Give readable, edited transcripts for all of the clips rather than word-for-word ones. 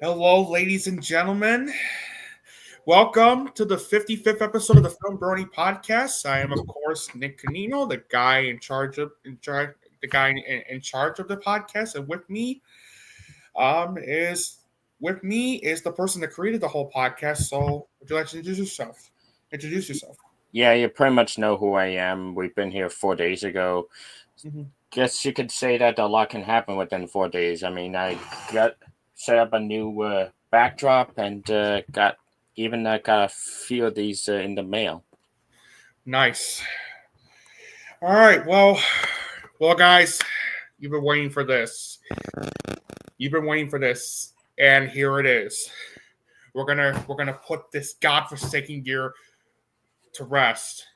Hello, ladies and gentlemen. Welcome to the 55th episode of the FilmBrony podcast. I am, of course, Nick Canino, the guy in charge of the podcast, and with me is the person that created the whole podcast. So, would you like to introduce yourself? Yeah, you pretty much know who I am. We've been here 4 days ago. Guess you could say that a lot can happen within 4 days. I mean, I got set up a new backdrop and got a few of these in the mail. Nice. All right. Well, guys, you've been waiting for this. And here it is. We're gonna put this godforsaken year to rest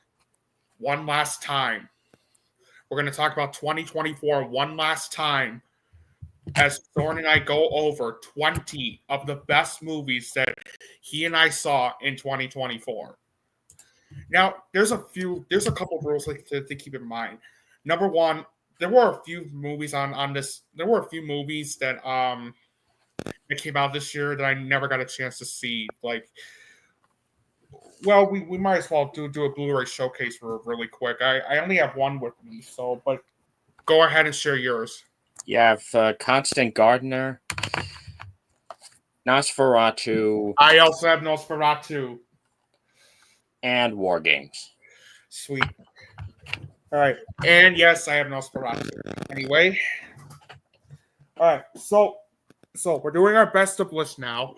one last time. We're gonna talk about 2024 one last time as Søren and I go over 20 of the best movies that he and I saw in 2024. Now, there's a couple of rules to keep in mind. Number one, there were a few movies on this. There were a few movies that came out this year that I never got a chance to see. Like, well, we might as well do a Blu-ray showcase really quick. I only have one with me, but go ahead and share yours. You have Constant Gardener, Nosferatu. I also have Nosferatu. And War Games. Sweet. All right. And yes, I have Nosferatu. Anyway. All right. So we're doing our best of list now.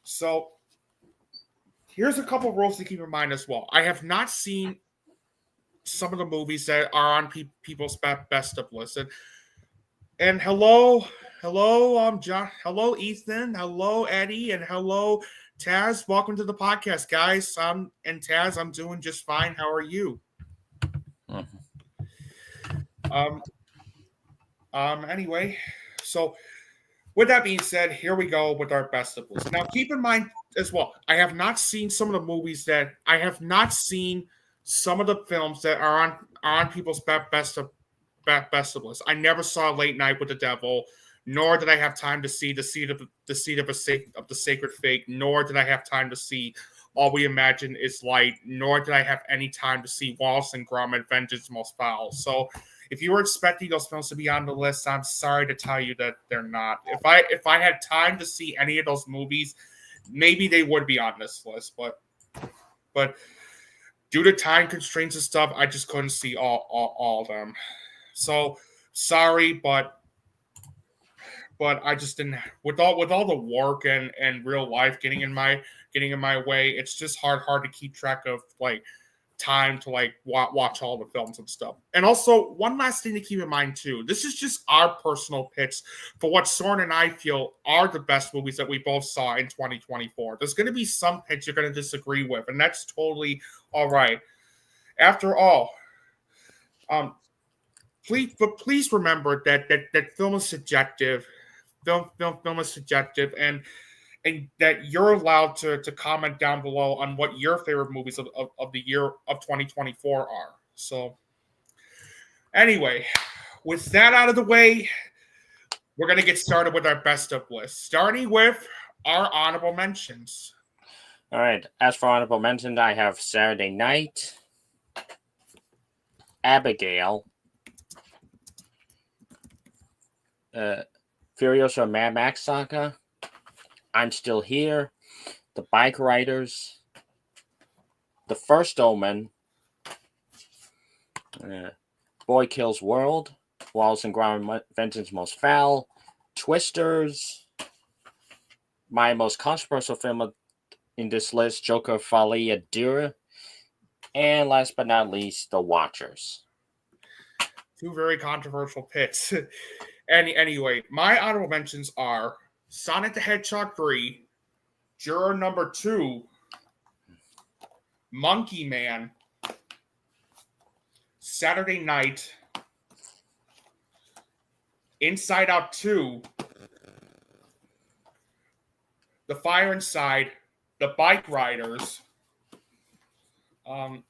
So here's a couple rules to keep in mind as well. I have not seen some of the movies that are on people's best of list. And hello, John. Hello, Ethan. Hello, Eddie. And hello, Taz. Welcome to the podcast, guys. And Taz, I'm doing just fine. How are you? Anyway, so with that being said, here we go with our best of list. Now, keep in mind as well, I have not seen some of the movies that I have not seen some of the films that are on people's best of list. I never saw Late Night with the Devil, nor did I have time to see the seed of the Sacred Fate, nor did I have time to see All We Imagine Is Light, nor did I have any time to see Wallace and Gromit: Vengeance Most Foul. So if you were expecting those films to be on the list, I'm sorry to tell you that they're not. If I had time to see any of those movies, maybe they would be on this list, but due to time constraints and stuff, I just couldn't see all of them. So sorry, but I just didn't with all the work and real life getting in my way. It's just hard to keep track of like time to like watch all the films and stuff. And also, one last thing to keep in mind too. This is just our personal picks for what Søren and I feel are the best movies that we both saw in 2024. There's going to be some picks you're going to disagree with, and that's totally all right. After all, please remember that film is subjective. Film is subjective, and that you're allowed to comment down below on what your favorite movies of the year of 2024 are. So, anyway, with that out of the way, we're going to get started with our best of list, starting with our honorable mentions. All right. As for honorable mentions, I have Saturday Night, Abigail, Furiosa Mad Max Saga, I'm Still Here, The Bike Riders, The First Omen, Boy Kills World, Wallace and Gromit: Vengeance Most Foul, Twisters, my most controversial film in this list, Joker Folie à Deux, and last but not least, The Watchers. Two very controversial picks. Anyway, my honorable mentions are Sonic the Hedgehog 3, Juror Number 2, Monkey Man, Saturday Night, Inside Out 2, The Fire Inside, The Bike Riders, Love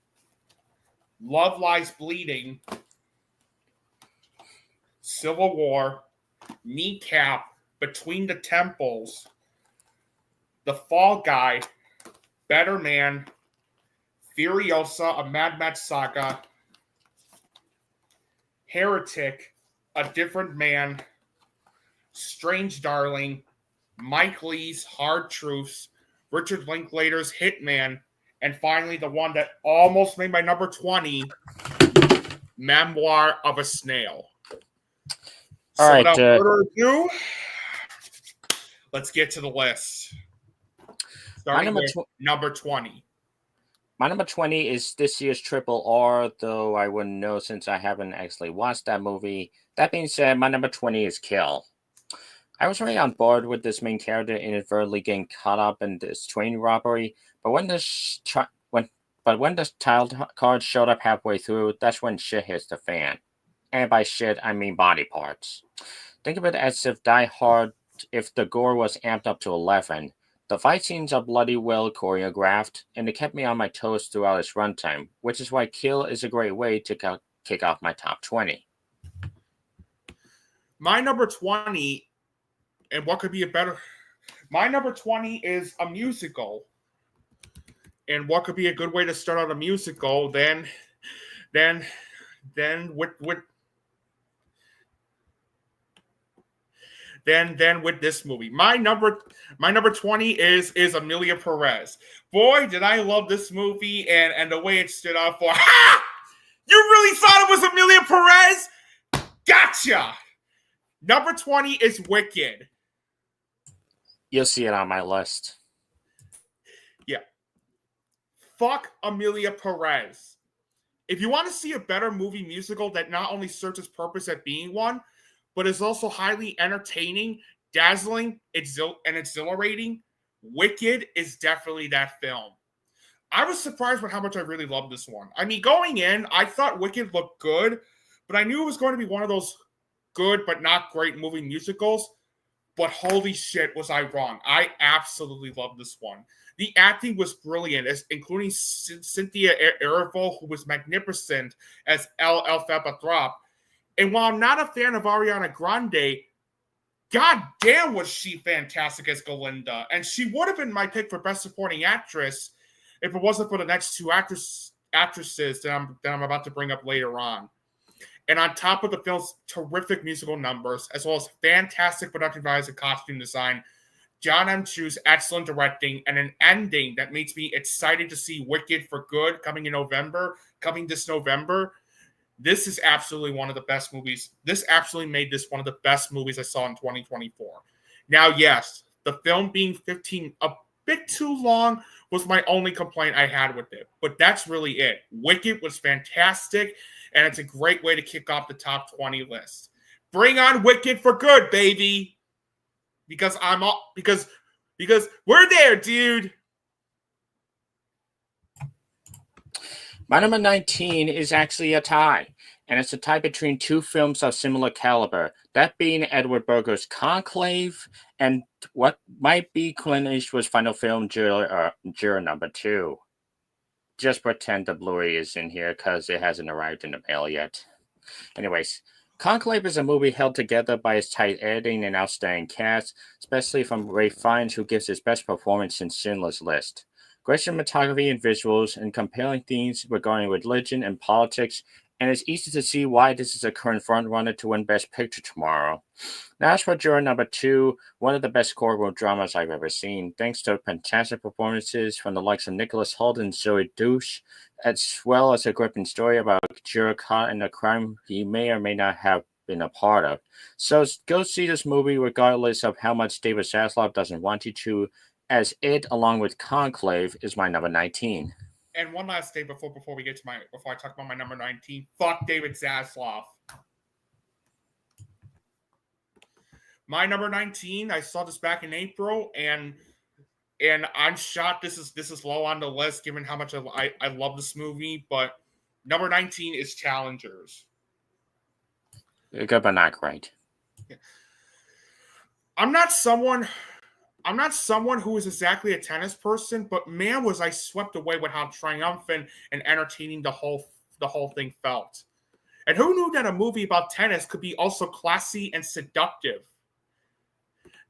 Lies Bleeding, Civil War, Kneecap, Between the Temples, The Fall Guy, Better Man, Furiosa, A Mad Max Saga, Heretic, A Different Man, Strange Darling, Mike Lee's Hard Truths, Richard Linklater's Hitman, and finally the one that almost made my number 20, Memoir of a Snail. All right, without further ado, let's get to the list. Starting with number 20. My number 20 is this year's Triple R, though I wouldn't know since I haven't actually watched that movie. That being said, my number 20 is Kill. I was really on board with this main character inadvertently getting caught up in this train robbery, but when the title card showed up halfway through, that's when shit hits the fan. And by shit, I mean body parts. Think of it as if Die Hard, if the gore was amped up to 11. The fight scenes are bloody well choreographed, and it kept me on my toes throughout its runtime, which is why Kill is a great way to kick off my top 20. My number 20, and what could be a better... My number 20 is a musical. And what could be a good way to start out a musical than with this movie. My number 20 is Amelia Perez. Boy, did I love this movie and the way it stood out for. Ha! You really thought it was Amelia Perez? Gotcha! Number 20 is Wicked. You'll see it on my list. Yeah. Fuck Amelia Perez. If you want to see a better movie musical that not only serves its purpose at being one, but is also highly entertaining, dazzling, and exhilarating, Wicked is definitely that film. I was surprised with how much I really loved this one. I mean, going in, I thought Wicked looked good, but I knew it was going to be one of those good but not great movie musicals. But holy shit, was I wrong. I absolutely loved this one. The acting was brilliant, including Cynthia Erivo, who was magnificent as El Fabatrop. And while I'm not a fan of Ariana Grande, god damn was she fantastic as Galinda. And she would have been my pick for Best Supporting Actress if it wasn't for the next two actresses that I'm about to bring up later on. And on top of the film's terrific musical numbers, as well as fantastic production values and costume design, John M. Chu's excellent directing, and an ending that makes me excited to see Wicked for Good coming this November. This is absolutely one of the best movies. This absolutely made this one of the best movies I saw in 2024. Now, yes, the film being 15, a bit too long, was my only complaint I had with it. But that's really it. Wicked was fantastic, and it's a great way to kick off the top 20 list. Bring on Wicked for Good, baby! Because we're there, dude! My number 19 is actually a tie, and it's a tie between two films of similar caliber, that being Edward Berger's Conclave and what might be Clint Eastwood's final film, Juror Number 2. Just pretend the Blu-ray is in here because it hasn't arrived in the mail yet. Anyways, Conclave is a movie held together by its tight editing and outstanding cast, especially from Ray Fiennes, who gives his best performance in Schindler's List. Great cinematography and visuals, and compelling themes regarding religion and politics, and it's easy to see why this is a current frontrunner to win Best Picture tomorrow. Now, as for Juror Number 2, one of the best courtroom dramas I've ever seen, thanks to fantastic performances from the likes of Nicholas Hoult and Zoe Douche, as well as a gripping story about a juror caught in a crime he may or may not have been a part of. So go see this movie regardless of how much David Zaslav doesn't want you to, as it, along with Conclave, is my number 19. And one last thing before I talk about my number 19. Fuck David Zaslav. My number 19, I saw this back in April, and I'm shocked this is low on the list given how much I love this movie. But number 19 is Challengers. Good, but not great. Yeah. I'm not someone who is exactly a tennis person, but man, was I swept away with how triumphant and entertaining the whole thing felt. And who knew that a movie about tennis could be also classy and seductive?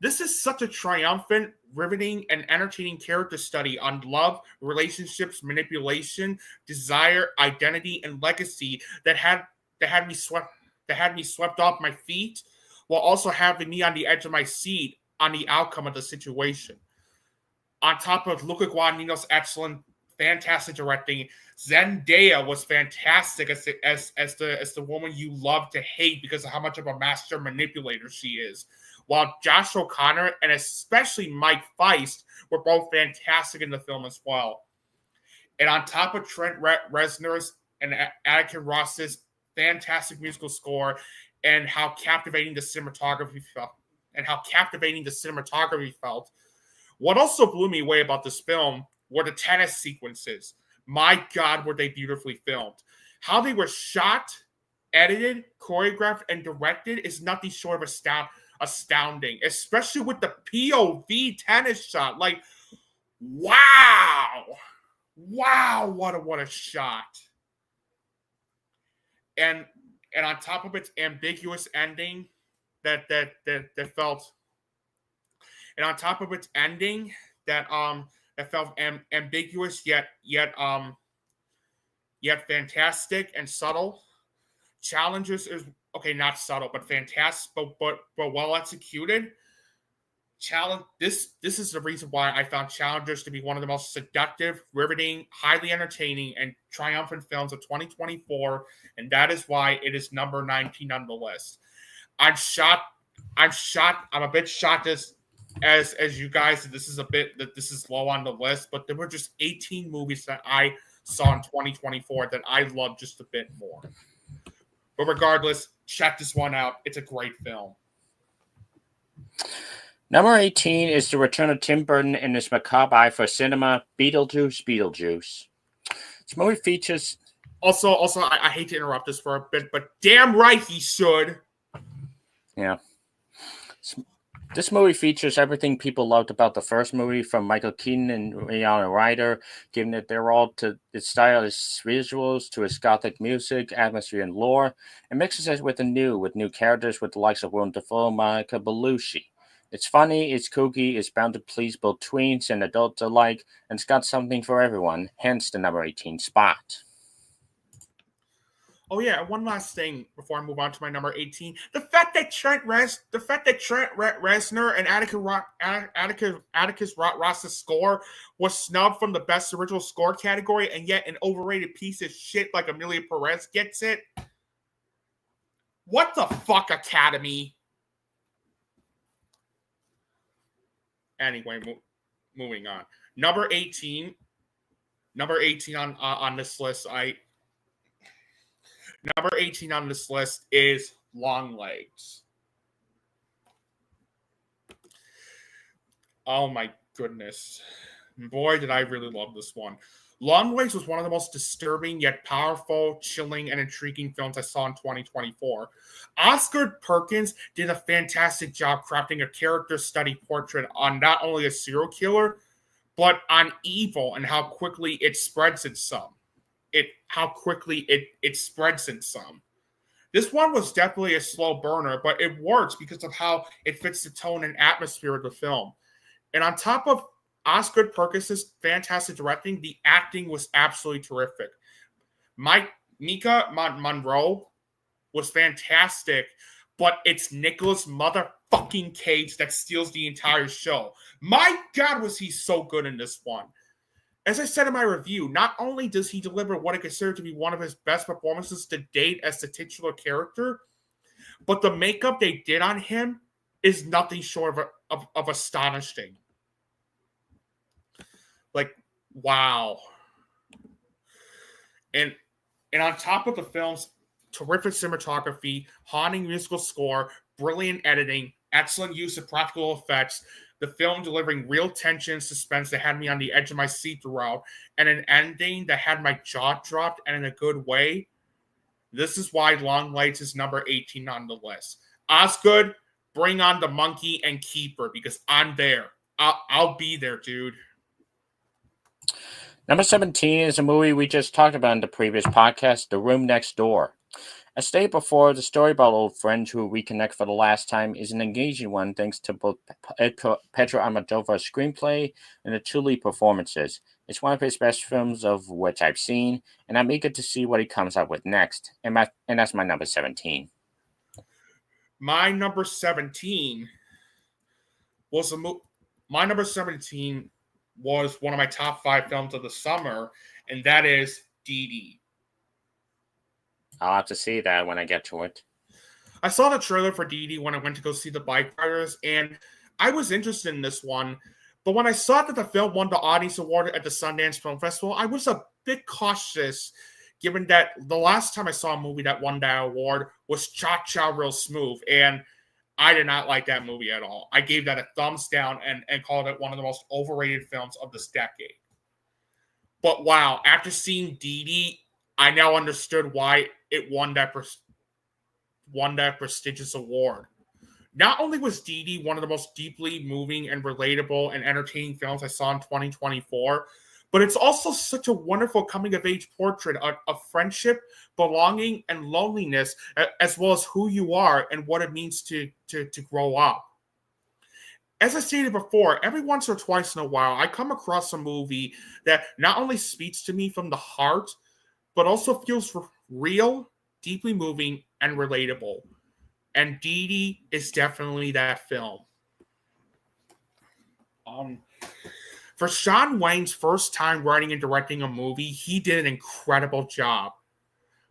This is such a triumphant, riveting, and entertaining character study on love, relationships, manipulation, desire, identity, and legacy that had me swept off my feet, while also having me on the edge of my seat on the outcome of the situation. On top of Luca Guadagnino's excellent, fantastic directing, Zendaya was fantastic as the woman you love to hate because of how much of a master manipulator she is. While Josh O'Connor and especially Mike Feist were both fantastic in the film as well. And on top of Trent Reznor's and Atticus Ross's fantastic musical score and how captivating the cinematography felt, what also blew me away about this film were the tennis sequences. My God, were they beautifully filmed. How they were shot, edited, choreographed, and directed is nothing short of astounding, especially with the POV tennis shot. Like, wow, what a shot. And on top of its ambiguous ending that felt, and on top of its ending that felt ambiguous yet fantastic and subtle. Challengers is not subtle, but fantastic, but well executed. This is the reason why I found Challengers to be one of the most seductive, riveting, highly entertaining, and triumphant films of 2024, and that is why it is number 19 on the list. I'm a bit shocked as you guys. This is low on the list, but there were just 18 movies that I saw in 2024 that I loved just a bit more. But regardless, check this one out. It's a great film. Number 18 is the return of Tim Burton in his macabre eye for cinema, Beetlejuice. This movie features... Also, I hate to interrupt this for a bit, but damn right he should. Yeah. This movie features everything people loved about the first movie, from Michael Keaton and Winona Ryder, giving it their all to its stylish visuals, to its gothic music, atmosphere, and lore, and mixes it with new characters with the likes of Willem Dafoe and Monica Bellucci. It's funny, it's kooky, it's bound to please both tweens and adults alike, and it's got something for everyone, hence the number 18 spot. Oh yeah, one last thing before I move on to my number 18. The fact that Trent Reznor and Atticus Ross's score was snubbed from the best original score category, and yet an overrated piece of shit like Amelia Perez gets it. What the fuck, Academy? Anyway, moving on. Number 18 on this list. Number 18 on this list is Longlegs. Oh my goodness. Boy, did I really love this one. Longlegs was one of the most disturbing yet powerful, chilling, and intriguing films I saw in 2024. Oscar Perkins did a fantastic job crafting a character study portrait on not only a serial killer, but on evil and how quickly it spreads in some. It spreads in some. This one was definitely a slow burner, but it works because of how it fits the tone and atmosphere of the film. And on top of Oscar Perkins' fantastic directing, the acting was absolutely terrific. Mika Monroe was fantastic, but it's Nicolas motherfucking Cage that steals the entire show. My God, was he so good in this one. As I said in my review, not only does he deliver what I consider to be one of his best performances to date as the titular character, but the makeup they did on him is nothing short of astonishing. Like, wow. And on top of the film's terrific cinematography, haunting musical score, brilliant editing, excellent use of practical effects, the film delivering real tension and suspense that had me on the edge of my seat throughout, and an ending that had my jaw dropped and in a good way. This is why Longlegs is number 18 on the list. Osgood, bring on the monkey and keeper, because I'm there. I'll be there, dude. Number 17 is a movie we just talked about in the previous podcast, The Room Next Door. As stated before, the story about old friends who reconnect for the last time is an engaging one thanks to both Pedro Almodovar's screenplay and the two lead performances. It's one of his best films of which I've seen, and I'm eager to see what he comes up with next. And that's my number 17. My number 17 was my number 17 was one of my top 5 films of the summer, and that is Dee Dee. I'll have to see that when I get to it. I saw the trailer for Dee Dee when I went to go see The Bike Riders, and I was interested in this one. But when I saw that the film won the Audience Award at the Sundance Film Festival, I was a bit cautious, given that the last time I saw a movie that won that award was Cha Cha Real Smooth, and I did not like that movie at all. I gave that a thumbs down and called it one of the most overrated films of this decade. But wow, after seeing Dee Dee, I now understood why it won that prestigious award. Not only was Dee Dee one of the most deeply moving and relatable and entertaining films I saw in 2024, but it's also such a wonderful coming-of-age portrait of friendship, belonging, and loneliness, as well as who you are and what it means to grow up. As I stated before, every once or twice in a while, I come across a movie that not only speaks to me from the heart, but also feels real, deeply moving, and relatable. And Dee Dee is definitely that film. For Shawn Wayne's first time writing and directing a movie, he did an incredible job.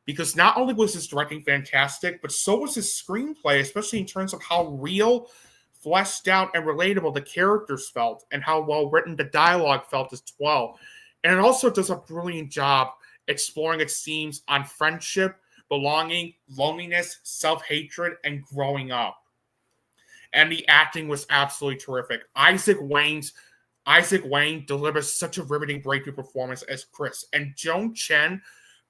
Because not only was his directing fantastic, but so was his screenplay, especially in terms of how real, fleshed out, and relatable the characters felt, and how well written the dialogue felt as well. And it also does a brilliant job exploring its themes on friendship, belonging, loneliness, self-hatred, and growing up. And the acting was absolutely terrific. Isaac Wayne delivers such a riveting breakthrough performance as Chris, and Joan Chen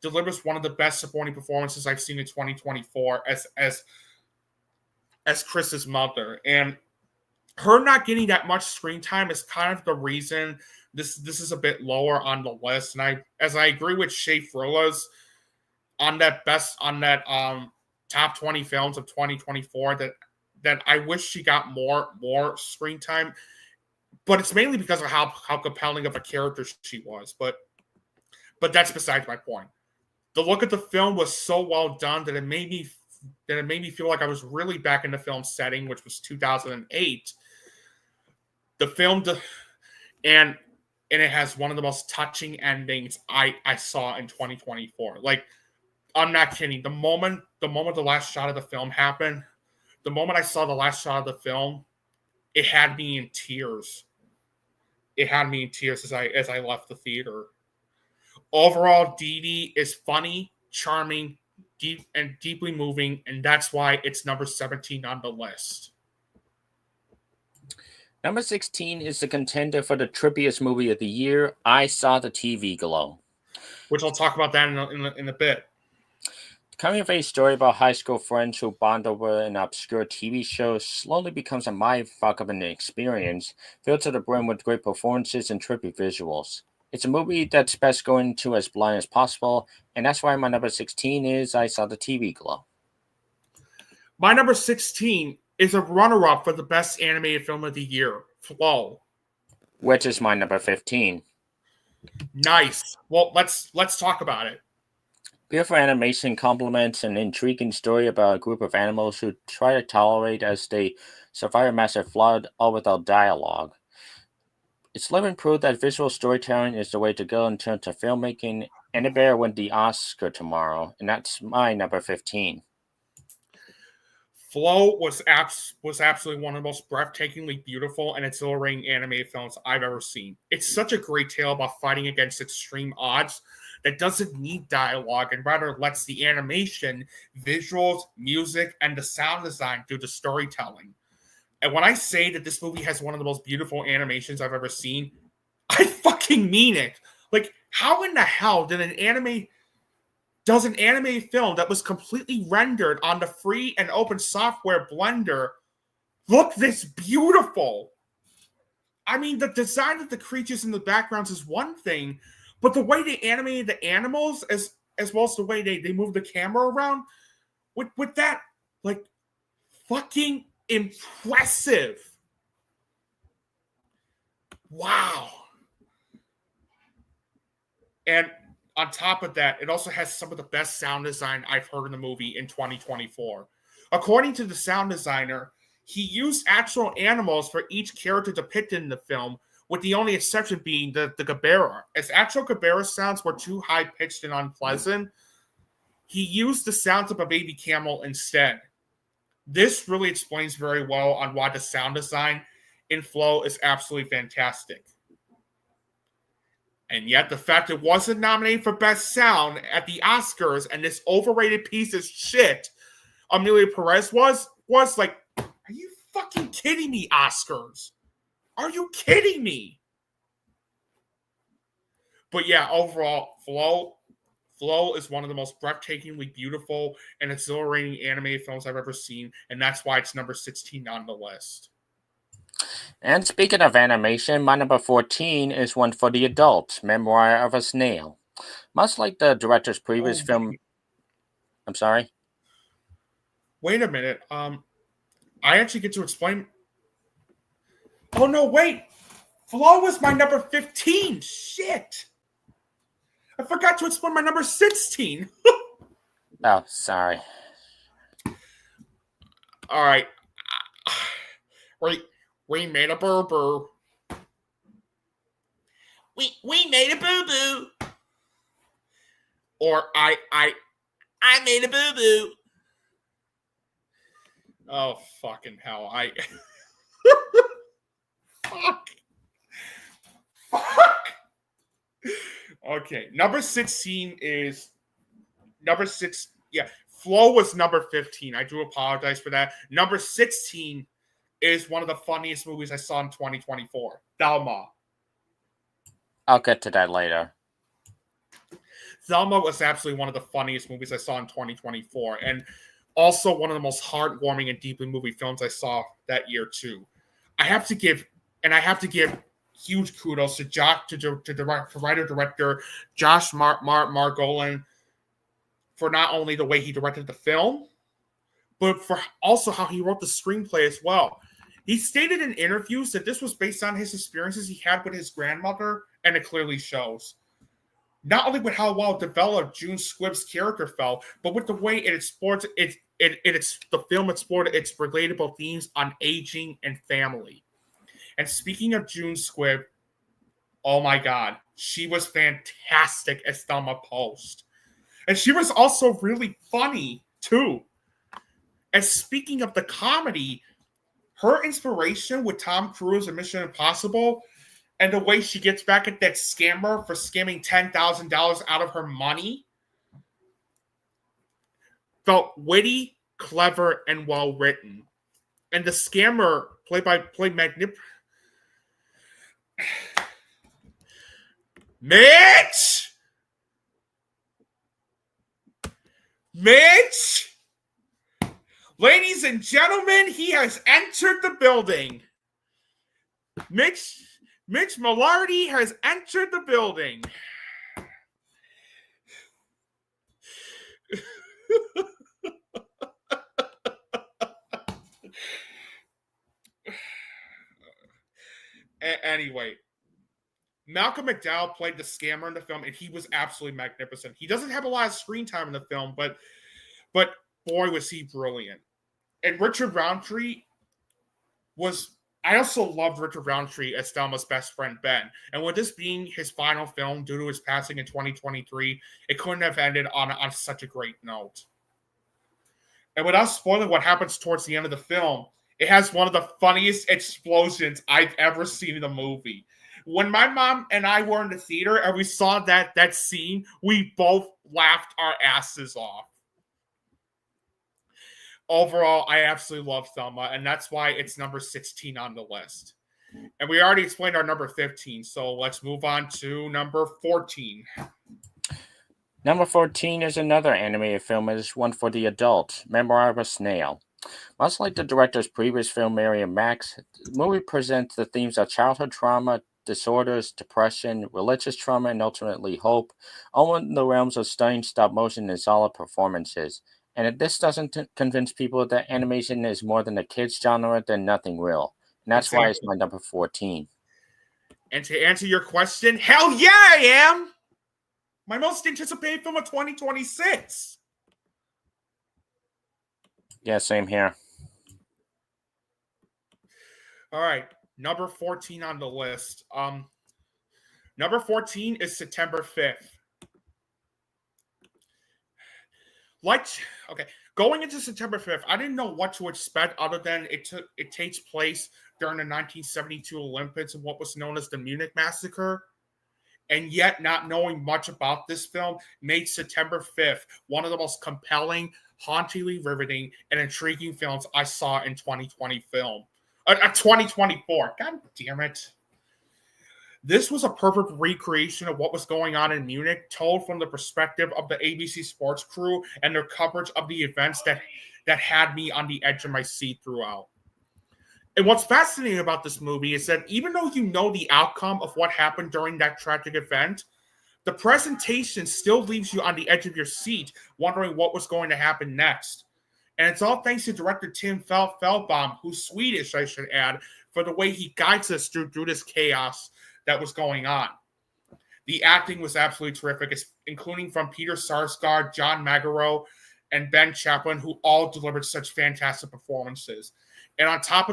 delivers one of the best supporting performances I've seen in 2024 as Chris's mother. And her not getting that much screen time is kind of the reason this is a bit lower on the list. And I agree with Shea Frillas on that top 20 films of 2024 that I wish she got more screen time. But it's mainly because of how compelling of a character she was. But that's besides my point. The look at the film was so well done that it made me feel like I was really back in the film setting, which was 2008. The film and it has one of the most touching endings I saw in 2024. Like, I'm not kidding. The moment the last shot of the film happened, the moment I saw the last shot of the film, it had me in tears. It had me in tears as I left the theater. Overall, Dee Dee is funny, charming, deeply moving, and that's why it's number 17 on the list. Number 16 is the contender for the trippiest movie of the year, I Saw the TV Glow. Which I'll talk about that in a bit. The coming-of-age story about high school friends who bond over an obscure TV show slowly becomes a mindfuck of an experience, filled to the brim with great performances and trippy visuals. It's a movie that's best going into as blind as possible, and that's why my number 16 is I Saw the TV Glow. My number 16 is a runner-up for the best animated film of the year, Flow. Which is my number 15. Nice. Well, let's talk about it. Beautiful animation complements an intriguing story about a group of animals who try to tolerate as they survive a massive flood, all without dialogue. It's living proof that visual storytelling is the way to go in terms of filmmaking, and it better win the Oscar tomorrow, and that's my number 15. Flow was absolutely one of the most breathtakingly beautiful and exhilarating animated films I've ever seen. It's such a great tale about fighting against extreme odds that doesn't need dialogue and rather lets the animation, visuals, music, and the sound design do the storytelling. And when I say that this movie has one of the most beautiful animations I've ever seen, I fucking mean it. Like, how in the hell did an animated film that was completely rendered on the free and open software Blender look this beautiful? I mean, the design of the creatures in the backgrounds is one thing, but the way they animated the animals, as well as the way they move the camera around, with that, like, fucking impressive. Wow. And on top of that, it also has some of the best sound design I've heard in the movie in 2024. According to the sound designer, he used actual animals for each character depicted in the film, with the only exception being the Gabera. As actual Gabera sounds were too high-pitched and unpleasant, he used the sounds of a baby camel instead. This really explains very well on why the sound design in Flow is absolutely fantastic. And yet the fact it wasn't nominated for Best Sound at the Oscars and this overrated piece of shit Amelia Perez was like, are you fucking kidding me, Oscars? Are you kidding me? But yeah, overall, Flow is one of the most breathtakingly beautiful and exhilarating animated films I've ever seen, and that's why it's number 16 on the list. And speaking of animation, my number 14 is one for the adults, Memoir of a Snail. Much like the director's previous film... I'm sorry? Wait a minute. I actually get to explain... Oh, no, wait! Flow was my number 15! Shit! I forgot to explain my number 16! Oh, sorry. Alright. We made a boo-boo. We made a boo-boo. Or I made a boo-boo. Oh, fucking hell. Fuck. Okay, number 16 is... Number 6... Yeah, Flow was number 15. I do apologize for that. Number 16 is one of the funniest movies I saw in 2024. Thelma. I'll get to that later. Thelma was absolutely one of the funniest movies I saw in 2024, and also one of the most heartwarming and deeply moving films I saw that year too. I have to give huge kudos to the writer-director Josh Margolin for not only the way he directed the film, but for also how he wrote the screenplay as well. He stated in interviews that this was based on his experiences he had with his grandmother, and it clearly shows. Not only with how well developed June Squibb's character felt, but with the way it explores the film explored its relatable themes on aging and family. And speaking of June Squibb, oh my God, she was fantastic as Thelma Post. And she was also really funny, too. And speaking of the comedy, her inspiration with Tom Cruise and Mission Impossible, and the way she gets back at that scammer for scamming $10,000 out of her money, felt witty, clever, and well-written. And the scammer, played Mitch! Ladies and gentlemen, he has entered the building. Mitch Millardy has entered the building. Anyway, Malcolm McDowell played the scammer in the film, and he was absolutely magnificent. He doesn't have a lot of screen time in the film, but boy, was he brilliant. And Richard Roundtree I also loved Richard Roundtree as Thelma's best friend, Ben. And with this being his final film due to his passing in 2023, it couldn't have ended on such a great note. And without spoiling what happens towards the end of the film, it has one of the funniest explosions I've ever seen in a movie. When my mom and I were in the theater and we saw that scene, we both laughed our asses off. Overall, I absolutely love Thelma, and that's why it's number 16 on the list. And we already explained our number 15, so let's move on to number 14. Number 14 is another animated film. It is one for the adult, Memoir of a Snail. Much like the director's previous film, Mary and Max, the movie presents the themes of childhood trauma, disorders, depression, religious trauma, and ultimately hope, all in the realms of stunning stop-motion and solid performances. And if this doesn't convince people that animation is more than a kids genre, then nothing will. And that's why it's my number 14. And to answer your question, hell yeah, I am! My most anticipated film of 2026. Yeah, same here. All right, number 14 on the list. Number 14 is September 5th. Going into September 5th, I didn't know what to expect other than it takes place during the 1972 Olympics and what was known as the Munich Massacre. And yet, not knowing much about this film made September 5th one of the most compelling, hauntingly riveting, and intriguing films I saw in 2024. God damn it. This was a perfect recreation of what was going on in Munich, told from the perspective of the ABC Sports crew and their coverage of the events that had me on the edge of my seat throughout. And what's fascinating about this movie is that even though you know the outcome of what happened during that tragic event, the presentation still leaves you on the edge of your seat, wondering what was going to happen next. And it's all thanks to director Tim Feldbaum, who's Swedish, I should add, for the way he guides us through this chaos that was going on. The acting was absolutely terrific, including from Peter Sarsgaard, John Magaro, and Ben Chaplin, who all delivered such fantastic performances. And on top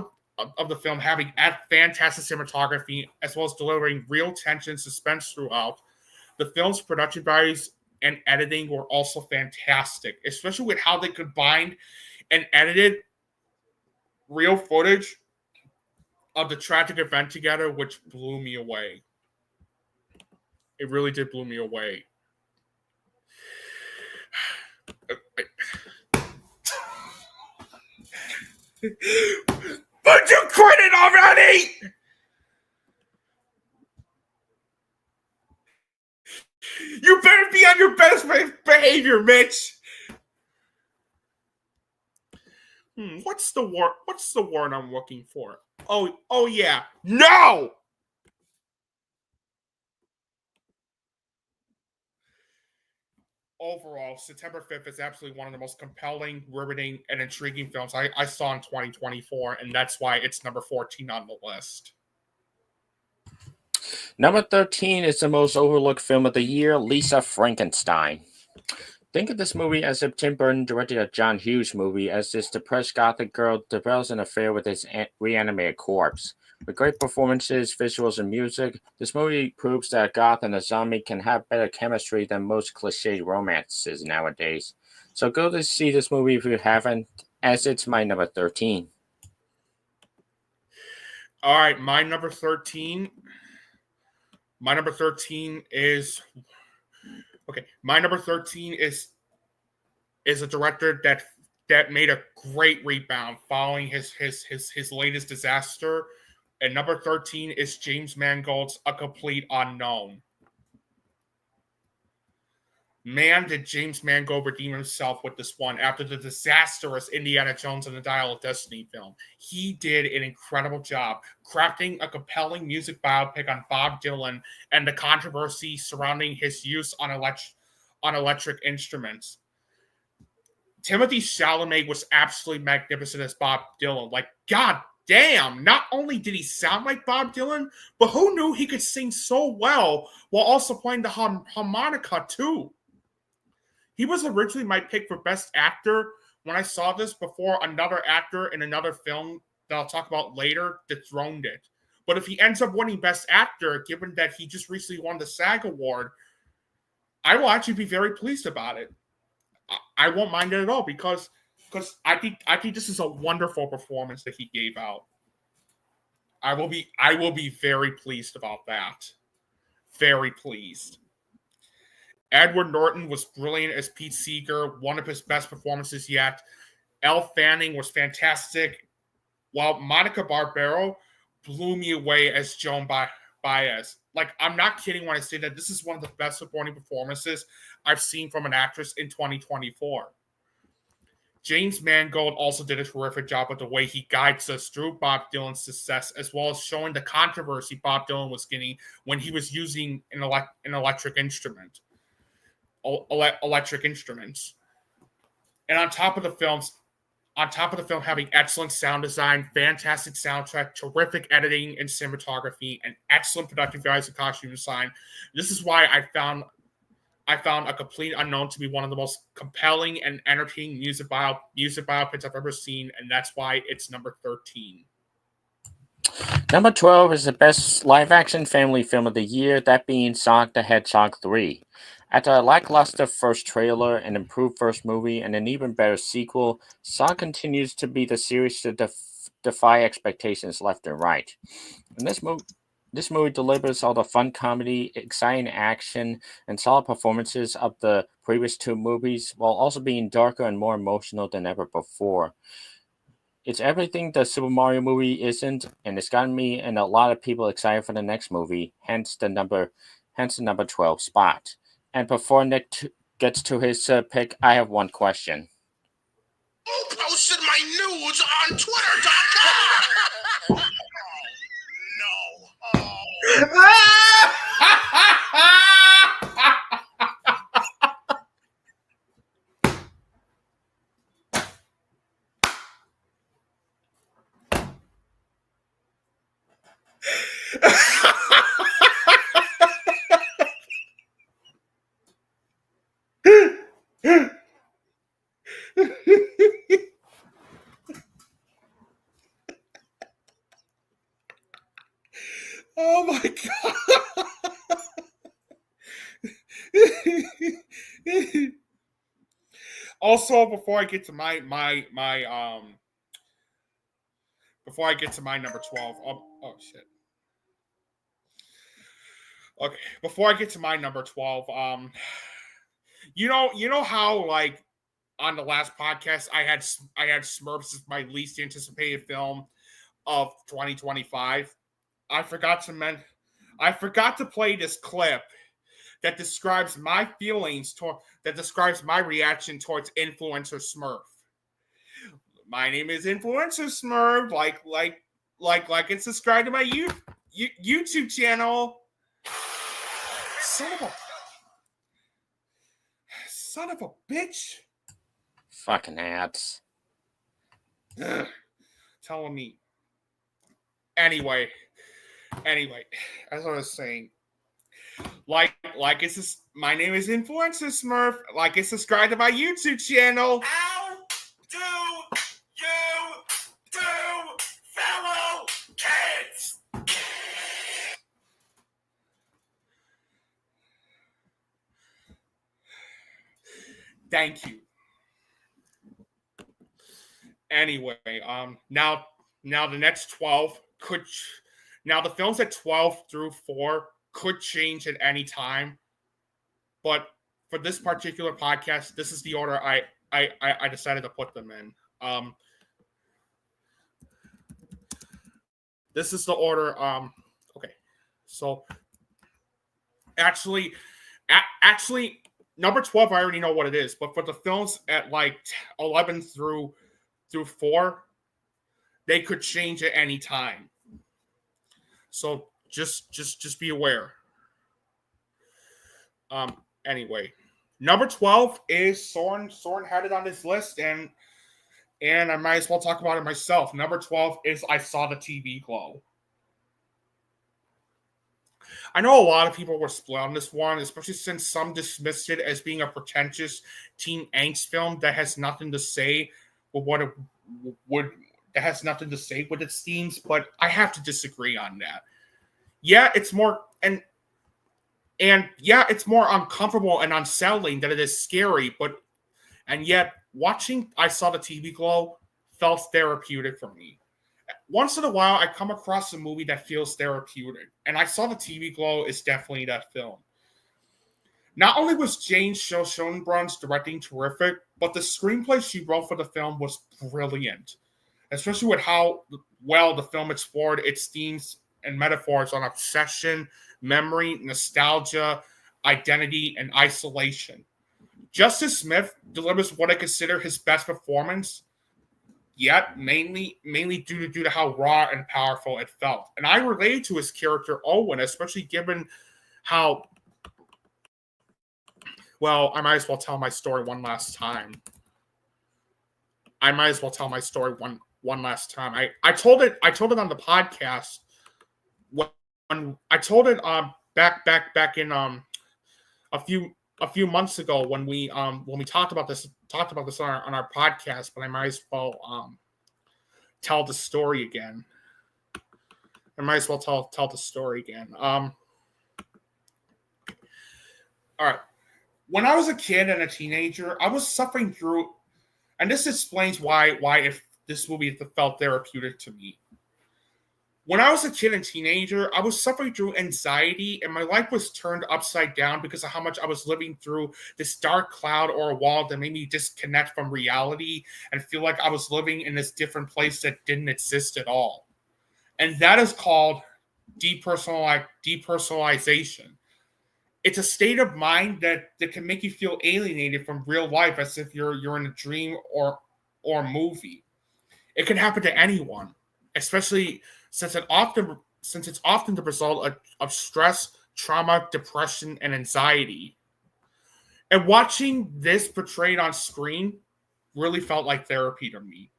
of the film having fantastic cinematography, as well as delivering real tension and suspense throughout, the film's production values and editing were also fantastic, especially with how they combined and edited real footage of the tragic event together, which blew me away. It really did blow me away. But you quit it already! You better be on your best behavior, Mitch. What's the word I'm looking for? Oh yeah. No! Overall, September 5th is absolutely one of the most compelling, riveting, and intriguing films I saw in 2024, and that's why it's number 14 on the list. Number 13 is the most overlooked film of the year, Lisa Frankenstein. Think of this movie as if Tim Burton directed a John Hughes movie, as this depressed gothic girl develops an affair with his reanimated corpse. With great performances, visuals, and music, this movie proves that a goth and a zombie can have better chemistry than most cliched romances nowadays. So go to see this movie if you haven't, as it's my number 13. All right, my number 13. My number 13 is My number 13 is a director that made a great rebound following his latest disaster. And number 13 is James Mangold's A Complete Unknown. Man, did James Mangold redeem himself with this one after the disastrous Indiana Jones and the Dial of Destiny film. He did an incredible job crafting a compelling music biopic on Bob Dylan and the controversy surrounding his use on electric instruments. Timothy Chalamet was absolutely magnificent as Bob Dylan. Like, god damn, not only did he sound like Bob Dylan, but who knew he could sing so well while also playing the harmonica too? He was originally my pick for Best Actor when I saw this before another actor in another film that I'll talk about later dethroned it. But if he ends up winning Best Actor, given that he just recently won the SAG Award, I will actually be very pleased about it. I won't mind it at all because I think this is a wonderful performance that he gave out. I will be very pleased about that. Very pleased. Edward Norton was brilliant as Pete Seeger, one of his best performances yet. Elle Fanning was fantastic, while Monica Barbaro blew me away as Joan Baez. Like, I'm not kidding when I say that this is one of the best supporting performances I've seen from an actress in 2024. James Mangold also did a terrific job with the way he guides us through Bob Dylan's success, as well as showing the controversy Bob Dylan was getting when he was using an electric instruments. And on top of the film having excellent sound design, fantastic soundtrack, terrific editing and cinematography, and excellent productive values and costume design. This is why I found A Complete Unknown to be one of the most compelling and entertaining music biopics I've ever seen, and that's why it's number 13. Number 12 is the best live-action family film of the year, that being Sonic the Hedgehog 3. After a lackluster first trailer, an improved first movie, and an even better sequel, Sonic continues to be the series to defy expectations left and right. And this movie delivers all the fun comedy, exciting action, and solid performances of the previous two movies, while also being darker and more emotional than ever before. It's everything the Super Mario movie isn't, and it's gotten me and a lot of people excited for the next movie, hence the number 12 spot. And before Nick gets to his pick, I have one question. Who posted my nudes on Twitter.com? No. Oh my god. Also, before I get to my number 12, oh shit. Okay, before I get to my number 12, you know how, like, on the last podcast I had Smurfs as my least anticipated film of 2025. I forgot to play this clip that describes my reaction towards Influencer Smurf. My name is Influencer Smurf, like it's subscribed to my YouTube channel. Son of a bitch. Fucking ads. Telling me. Anyway, as I was saying, my name is Influencer Smurf, like it's subscribed to my YouTube channel. How do you do, fellow kids? Thank you. Anyway, now the next 12 now the films at 12 through 4 could change at any time, but for this particular podcast, this is the order I decided to put them in. This is the order. Okay, so actually, number 12, I already know what it is, but for the films at like 11 through 4, they could change at any time. So just be aware. Anyway, number 12 is Søren. Søren had it on his list, and I might as well talk about it myself. Number 12 is I Saw the TV Glow. I know a lot of people were split on this one, especially since some dismissed it as being a pretentious teen angst film that has nothing to say with what it would. That has nothing to say with its themes, but I have to disagree on that. Yeah, it's more and yeah, it's more uncomfortable and unsettling than it is scary, and yet watching I Saw the TV Glow felt therapeutic for me. Once in a while, I come across a movie that feels therapeutic, and I Saw the TV Glow is definitely that film. Not only was Jane Schoenbrun's directing terrific, but the screenplay she wrote for the film was brilliant, especially with how well the film explored its themes and metaphors on obsession, memory, nostalgia, identity, and isolation. Justice Smith delivers what I consider his best performance, yet mainly due to how raw and powerful it felt. And I related to his character Owen, especially given how, well, I might as well tell my story one last time. I might as well tell my story one last time. I told it on the podcast when I told it back in a few months ago when we talked about this on our podcast, but I might as well tell the story again. I might as well tell the story again. All right. When I was a kid and a teenager, I was suffering through, and this explains why if this movie felt therapeutic to me. When I was a kid and teenager, I was suffering through anxiety, and my life was turned upside down because of how much I was living through this dark cloud or a wall that made me disconnect from reality and feel like I was living in this different place that didn't exist at all. And that is called depersonalization. It's a state of mind that can make you feel alienated from real life, as if you're in a dream or a movie. It can happen to anyone, especially since it's often the result of stress, trauma, depression, and anxiety. And watching this portrayed on screen really felt like therapy to me.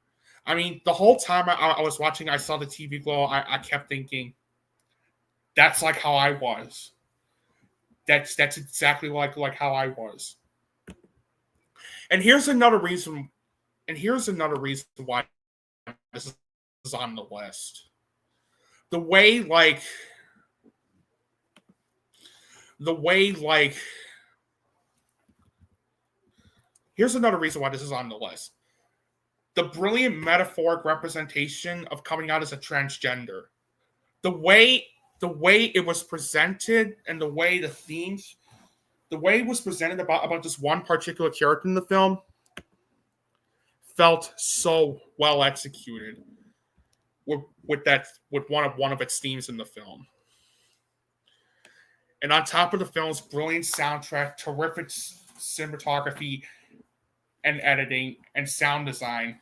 I mean, the whole time I was watching, I saw the TV glow, I kept thinking, that's like how I was. That's exactly like how I was. And here's another reason why this is on the list. The way here's another reason why this is on the list. The brilliant metaphoric representation of coming out as a transgender. The way it was presented and the way it was presented about this one particular character in the film felt so well executed with one of its themes in the film. And on top of the film's brilliant soundtrack, terrific cinematography and editing and sound design,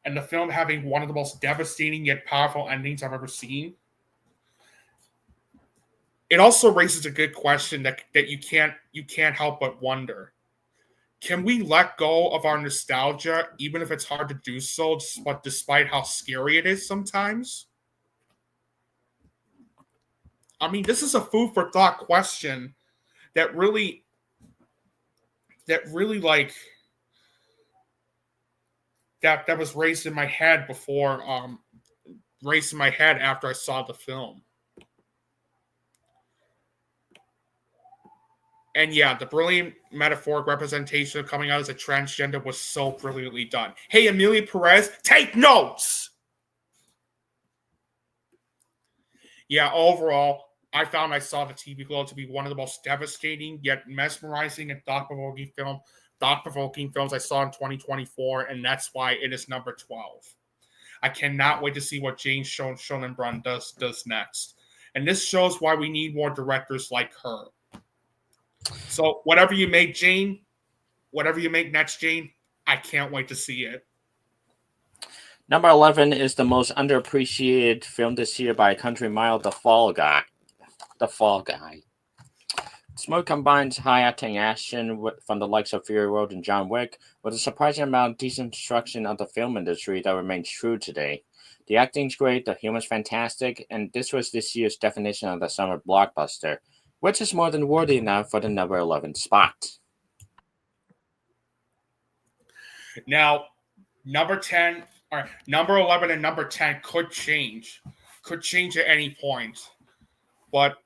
and the film having one of the most devastating yet powerful endings I've ever seen, it also raises a good question that you can't help but wonder. Can we let go of our nostalgia, even if it's hard to do so, despite how scary it is sometimes? I mean, this is a food for thought question that really that was raised in my head after I saw the film. And yeah, the brilliant metaphoric representation of coming out as a transgender was so brilliantly done. Hey, Amelia Perez, take notes! Yeah, overall, I found I saw the TV Glow to be one of the most devastating yet mesmerizing and thought-provoking films I saw in 2024, and that's why it is number 12. I cannot wait to see what Jane Schonenbrunn does next. And this shows why we need more directors like her. So whatever you make next, Jane, I can't wait to see it. Number 11 is the most underappreciated film this year by a country mile, The Fall Guy. The Fall Guy. This movie combines high-octane action from the likes of Fury Road and John Wick with a surprising amount of deconstruction of the film industry that remains true today. The acting's great, the humor's fantastic, and this was this year's definition of the summer blockbuster, which is more than worthy enough for the number 11 spot. Now, number 11 and number 10 could change at any point. But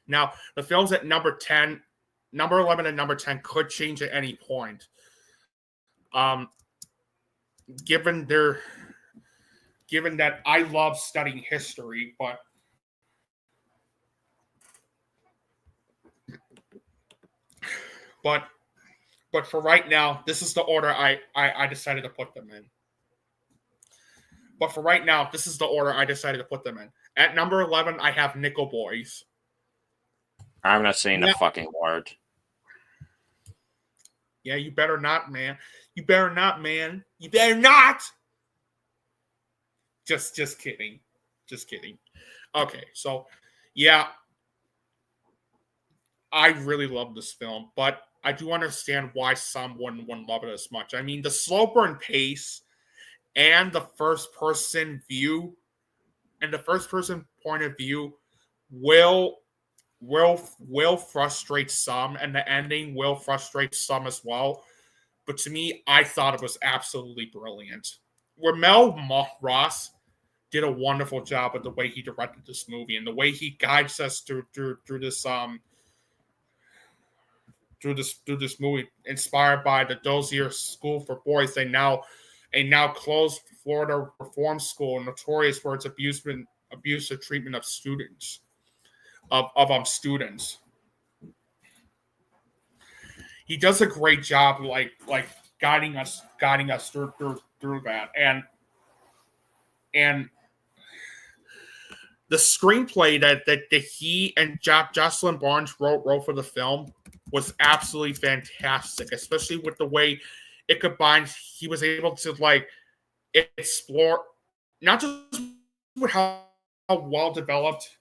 now the films at number 11 and number 10 could change at any point. Given that I love studying history, but for right now, this is the order I decided to put them in. But for right now, this is the order I decided to put them in. At number 11, I have Nickel Boys. I'm not saying a fucking word. Yeah, you better not, man. You better not, man. You better not. Just kidding. Just kidding. Okay, so yeah, I really love this film, but understand why some wouldn't love it as much. I mean, the slow burn pace and the first person view and the first person point of view will frustrate some, and the ending will frustrate some as well. But to me, I thought it was absolutely brilliant. Ramel Ross did a wonderful job with the way he directed this movie and the way he guides us through this movie, inspired by the Dozier School for Boys, a now closed Florida reform school notorious for its abusive treatment of students. Students. He does a great job, like guiding us through that, and the screenplay that he and Jocelyn Barnes wrote for the film was absolutely fantastic, especially with the way it combines. He was able to explore not just with how well developed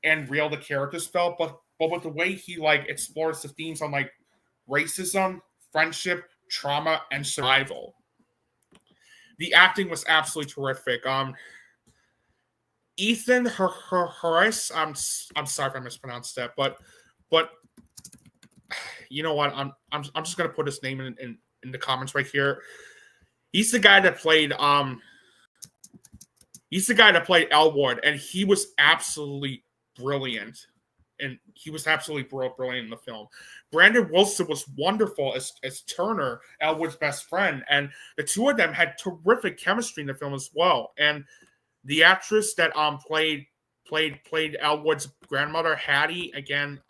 and real the characters felt, but with the way he explores the themes on racism, friendship, trauma, and survival. The acting was absolutely terrific. Ethan Harris, I'm sorry if I mispronounced that, but you know what? I'm just gonna put his name in the comments right here. He's the guy that played Elwood, and he was absolutely brilliant. And he was absolutely brilliant in the film. Brandon Wilson was wonderful as Turner, Elwood's best friend, and the two of them had terrific chemistry in the film as well. And the actress that played Elwood's grandmother, Hattie, again,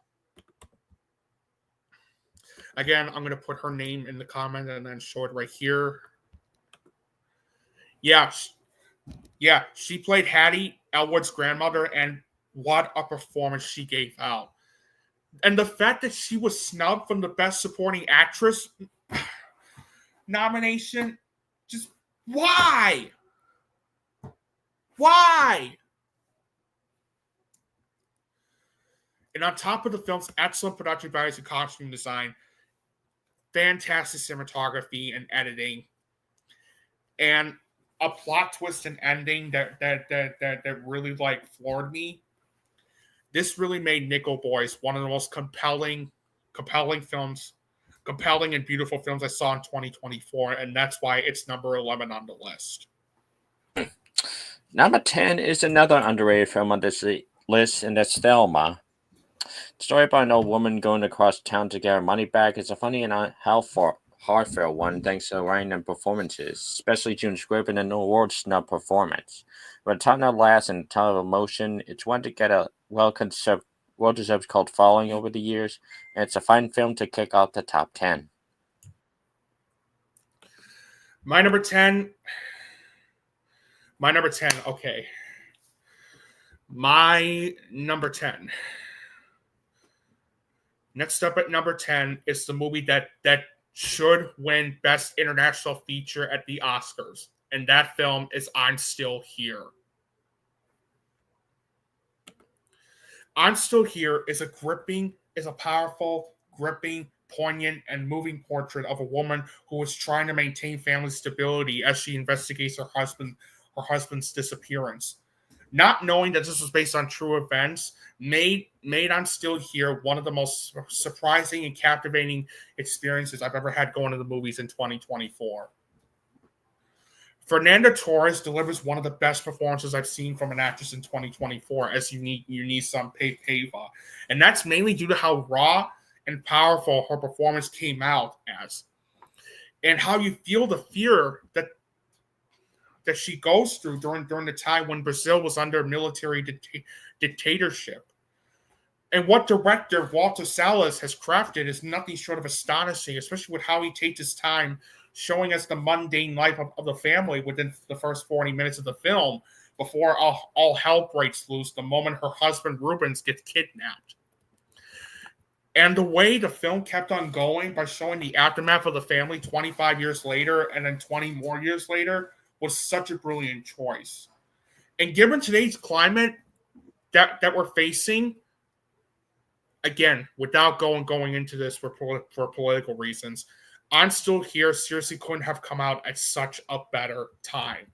I'm going to put her name in the comment and then show it right here. Yeah, she played Hattie, Elwood's grandmother, and what a performance she gave out. And the fact that she was snubbed from the Best Supporting Actress nomination, just why? Why? And on top of the film's excellent production values and costume design, fantastic cinematography and editing, and a plot twist and ending that really floored me. This really made Nickel Boys one of the most compelling and beautiful films I saw in 2024, and that's why it's number 11 on the list. Number 10 is another underrated film on this list, and that's Thelma. The story about an old woman going across town to get her money back is a funny and heartfelt one, thanks to the writing and performances, especially June Squibb in an award snub performance. With a ton of laughs and a ton of emotion, it's one to get a well-deserved cult following over the years, and it's a fine film to kick off the top 10. My number 10, okay. My number 10. Next up at number 10 is the movie that should win Best International Feature at the Oscars. And that film is I'm Still Here. I'm Still Here is a powerful, gripping, poignant, and moving portrait of a woman who is trying to maintain family stability as she investigates her husband's disappearance. Not knowing that this was based on true events made I'm Still Here one of the most surprising and captivating experiences I've ever had going to the movies in 2024. Fernanda Torres delivers one of the best performances I've seen from an actress in 2024 as Eunice Pava. And that's mainly due to how raw and powerful her performance came out as. And how you feel the fear that she goes through during the time when Brazil was under military dictatorship. And what director Walter Salles has crafted is nothing short of astonishing, especially with how he takes his time showing us the mundane life of the family within the first 40 minutes of the film before all hell breaks loose the moment her husband Rubens gets kidnapped. And the way the film kept on going by showing the aftermath of the family 25 years later and then 20 more years later was such a brilliant choice. And given today's climate that we're facing, again, without going into this for political reasons, I'm Still Here seriously couldn't have come out at such a better time.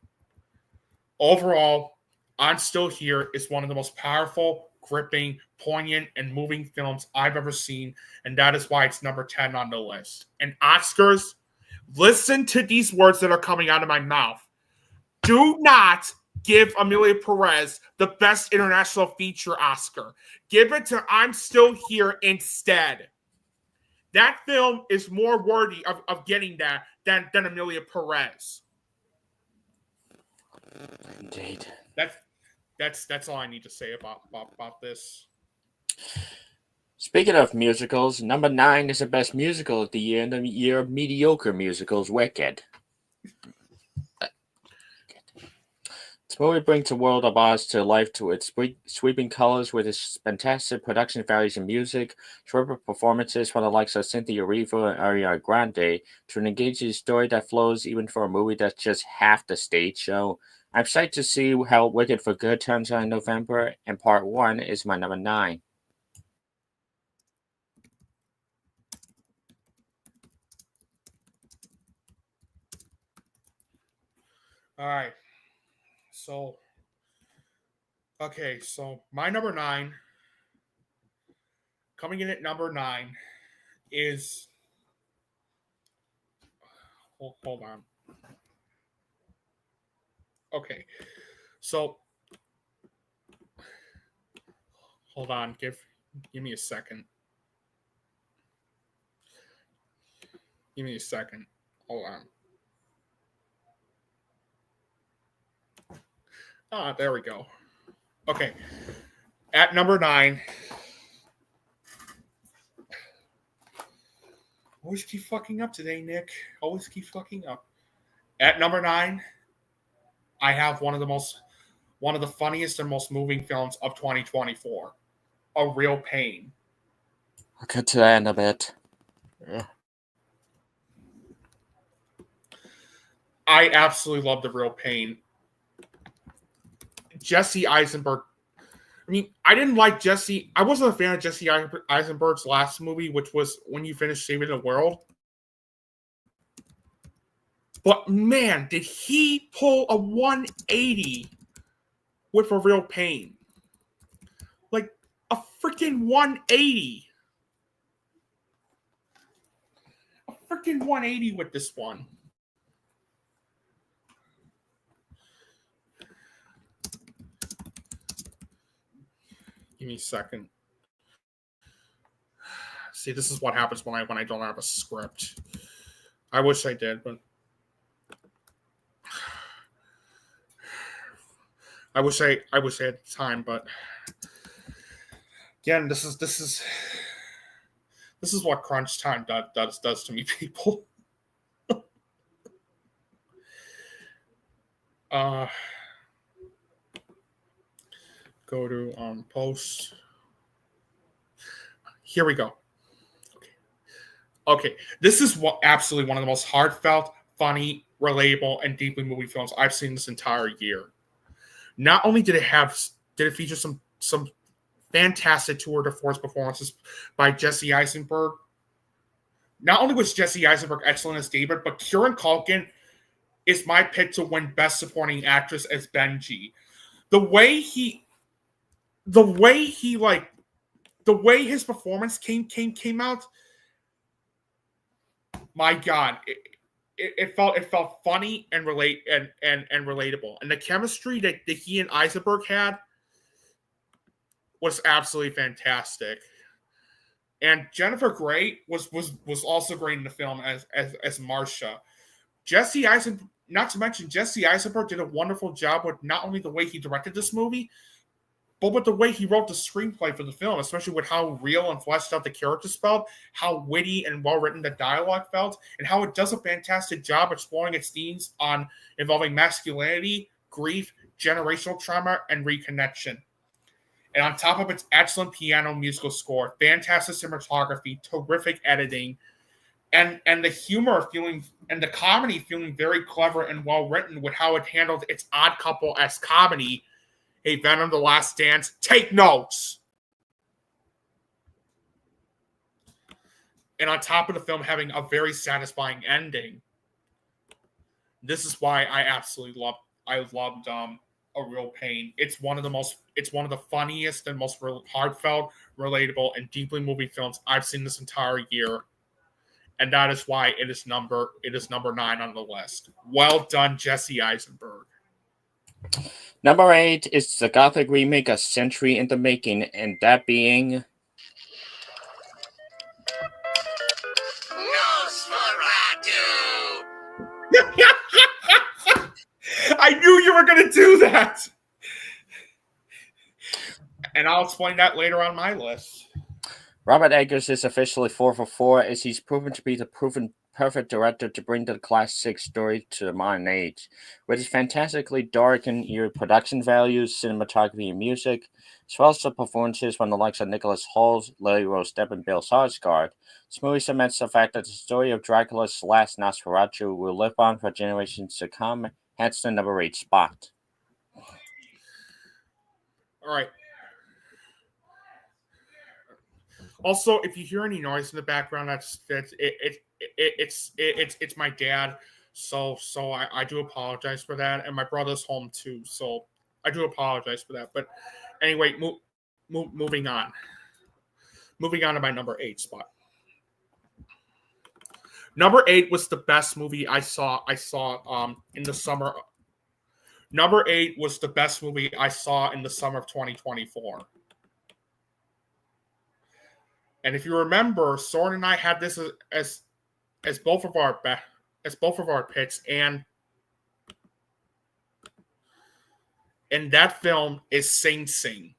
Overall, I'm Still Here is one of the most powerful, gripping, poignant, and moving films I've ever seen, and that is why it's number 10 on the list. And Oscars, listen to these words that are coming out of my mouth. Do not give Emilia Perez the Best International Feature Oscar. Give it to I'm Still Here instead. That film is more worthy of getting that than Emilia Perez. Indeed. That's all I need to say about this. Speaking of musicals, number 9 is the best musical of the year in the year of mediocre musicals, Wicked. This movie brings the world of Oz to life to its sweeping colors with its fantastic production values and music, terrific performances from the likes of Cynthia Erivo and Ariana Grande, to an engaging story that flows even for a movie that's just half the stage show. I'm psyched to see how Wicked for Good turns out in November, and part 1 is my number 9. All right. So my number 9, coming in at number 9, is hold on. Okay, so hold on. Give me a second. Give me a second. Hold on. There we go. Okay. At number 9. Always keep fucking up today, Nick. Always keep fucking up. At number 9, I have one of the funniest and most moving films of 2024. A Real Pain. I'll get to that in a bit. Yeah. I absolutely love The Real Pain. Jesse Eisenberg. I mean, I didn't like Jesse. I wasn't a fan of Jesse Eisenberg's last movie, which was When You Finish Saving the World. But man, did he pull a 180 with A Real Pain. Like a freaking 180. A freaking 180 with this one. Give me a second. See, this is what happens when I don't have a script. I wish I did, but I wish I had time, but again, this is what crunch time does to me, people. Go to post. Here we go. Okay. This is absolutely one of the most heartfelt, funny, relatable, and deeply moving films I've seen this entire year. Not only did it feature some fantastic tour de force performances by Jesse Eisenberg. Not only was Jesse Eisenberg excellent as David, but Kieran Culkin is my pick to win Best Supporting Actress as Benji. The way his performance came out, my God, it felt funny and relatable, and the chemistry that he and Eisenberg had was absolutely fantastic. And Jennifer Grey was also great in the film as Marcia. Not to mention Jesse Eisenberg did a wonderful job with not only the way he directed this movie, but with the way he wrote the screenplay for the film, especially with how real and fleshed out the characters felt, how witty and well-written the dialogue felt, and how it does a fantastic job exploring its themes involving masculinity, grief, generational trauma, and reconnection. And on top of its excellent piano musical score, fantastic cinematography, terrific editing, and the humor and the comedy feeling very clever and well written with how it handled its Odd Couple-esque comedy. Hey, Venom: The Last Dance, take notes. and on top of the film having a very satisfying ending, this is why I absolutely loved A Real Pain. It's one of the funniest and most heartfelt, relatable, and deeply moving films I've seen this entire year. And that is why it is number 9 on the list. Well done, Jesse Eisenberg. Number 8 is the Gothic remake A Century in the Making, and that being Nosferatu! I knew you were going to do that. And I'll explain that later on my list. Robert Eggers is officially 4 for 4, as he's proven to be the perfect director to bring the classic story to the modern age. With his fantastically dark and eerie production values, cinematography, and music, as well as the performances from the likes of Nicholas Hoult, Lily Rose Depp, and Bill Skarsgård, this movie cements the fact that the story of Dracula's last Nosferatu will live on for generations to come, hence the number 8 spot. All right. Also, if you hear any noise in the background, it's my dad. So I do apologize for that, and my brother's home too. So I do apologize for that. But anyway, moving on. Moving on to my number 8 spot. Number 8 was the best movie I saw in the summer. Number 8 was the best movie I saw in the summer of 2024. And if you remember, Søren and I had this as both of our picks, and that film is Sing Sing.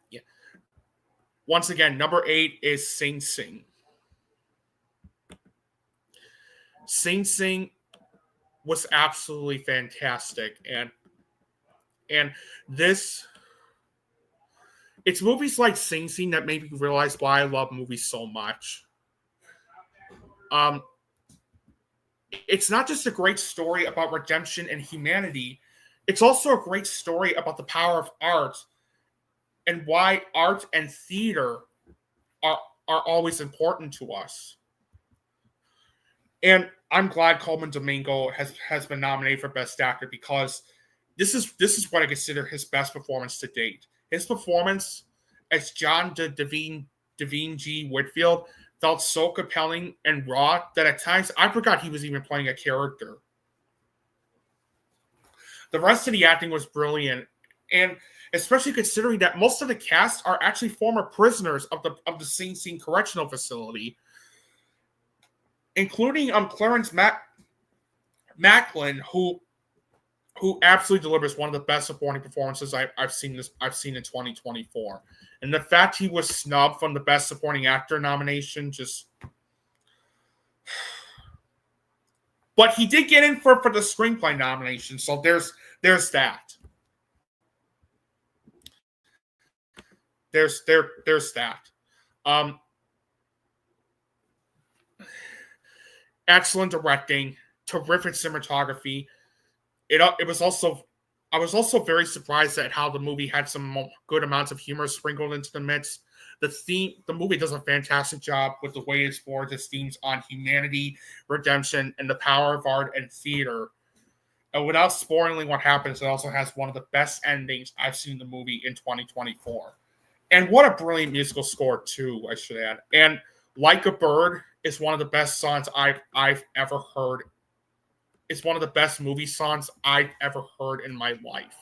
Yeah. Once again, number 8 is Sing Sing. Sing Sing was absolutely fantastic, and this. It's movies like Sing Sing that made me realize why I love movies so much. It's not just a great story about redemption and humanity. It's also a great story about the power of art and why art and theater are always important to us. And I'm glad Colman Domingo has been nominated for Best Actor, because this is what I consider his best performance to date. His performance as John Devine G. Whitfield felt so compelling and raw that at times I forgot he was even playing a character. The rest of the acting was brilliant, and especially considering that most of the cast are actually former prisoners of the Sing Sing Correctional Facility, including Clarence Macklin, who absolutely delivers one of the best supporting performances I've seen in 2024. And the fact he was snubbed from the Best Supporting Actor nomination just... But he did get in for the screenplay nomination, so there's that. There's that. Excellent directing, terrific cinematography. I was also very surprised at how the movie had some good amounts of humor sprinkled into the midst. The movie does a fantastic job with the way it explores its themes on humanity, redemption, and the power of art and theater. And without spoiling what happens, it also has one of the best endings I've seen in the movie in 2024. And what a brilliant musical score too, I should add. And Like a Bird is one of the best songs I've ever heard. It's one of the best movie songs I've ever heard in my life.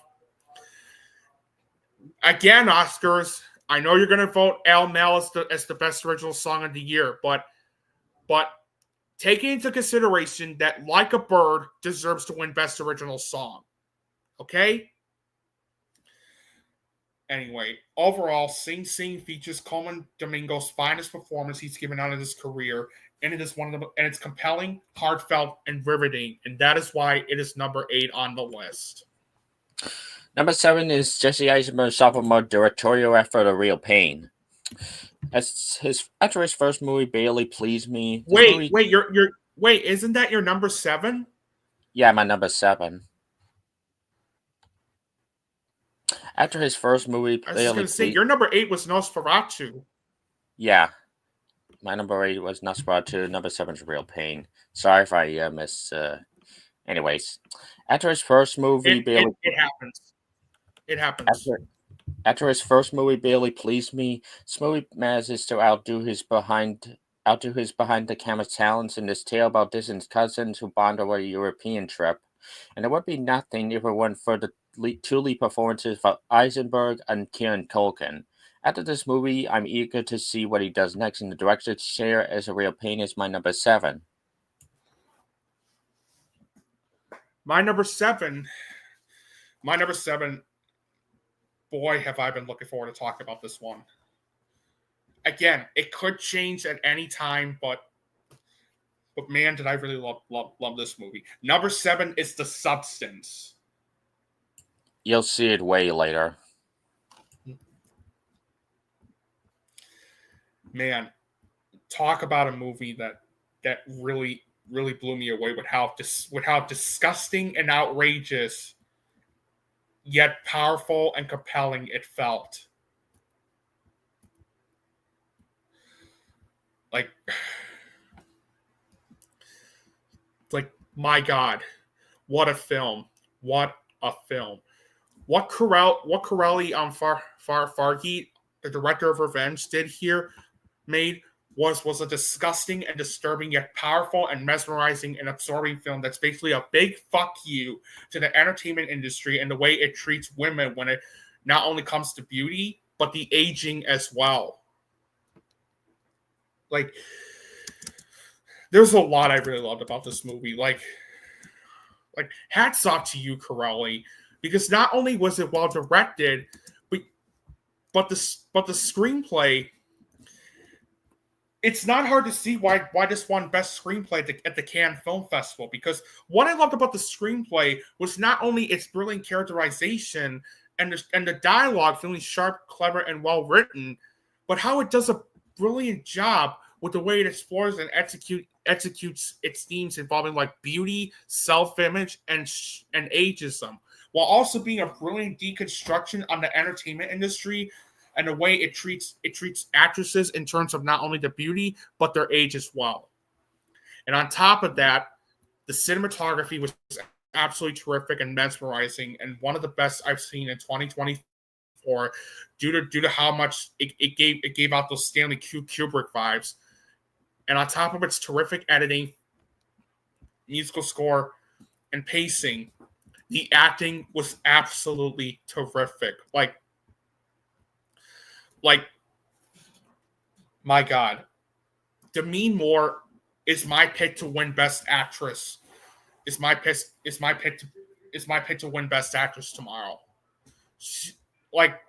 Again, Oscars, I know you're going to vote El Mel as the best original song of the year, but taking into consideration that Like a Bird deserves to win best original song. Okay? Anyway, overall, Sing Sing features Colman Domingo's finest performance he's given out of his career, and it's compelling, heartfelt, and riveting, and that is why it is number 8 on the list. Number 7 is Jesse Eisenberg's sophomore directorial effort, A Real Pain. After his first movie barely pleased me. Wait, isn't that your number 7? Yeah, my number 7. After his first movie, I was just going to say, your number 8 was Nosferatu. Yeah. My number 8 was Nosferatu. Number 7 is Real Pain. Sorry if I missed. Anyways, after his first movie, Bailey. It happens. It happens. After his first movie, Bailey Pleased Me, this movie manages to outdo his behind the camera talents in this tale about distant cousins who bond over a European trip. And it would be nothing if it weren't for the two lead performances of Eisenberg and Kieran Culkin. After this movie, I'm eager to see what he does next in the director's chair, as A Real Pain is my number 7. My number seven, boy, have I been looking forward to talking about this one. Again, it could change at any time, but man, did I really love this movie. Number 7 is The Substance. You'll see it way later. Man, talk about a movie that really blew me away with how disgusting and outrageous yet powerful and compelling it felt. Like my God, what a film! What a film! What Corelli on Fargate, the director of Revenge, did here was a disgusting and disturbing yet powerful and mesmerizing and absorbing film that's basically a big fuck you to the entertainment industry and the way it treats women when it not only comes to beauty, but the aging as well. Like, there's a lot I really loved about this movie. Like hats off to you, Corelli, because not only was it well directed, but the screenplay. It's not hard to see why this won Best Screenplay at the Cannes Film Festival, because what I loved about the screenplay was not only its brilliant characterization and the dialogue feeling sharp, clever, and well written, but how it does a brilliant job with the way it explores and executes its themes involving like beauty, self-image, and ageism, while also being a brilliant deconstruction on the entertainment industry and the way it treats actresses in terms of not only the beauty, but their age as well. And on top of that, the cinematography was absolutely terrific and mesmerizing, and one of the best I've seen in 2024 due to how much it gave out those Stanley Kubrick vibes. And on top of its terrific editing, musical score, and pacing, the acting was absolutely terrific. Like, my God, Demi Moore is my pick to win Best Actress. Is my pick to win Best Actress tomorrow. Like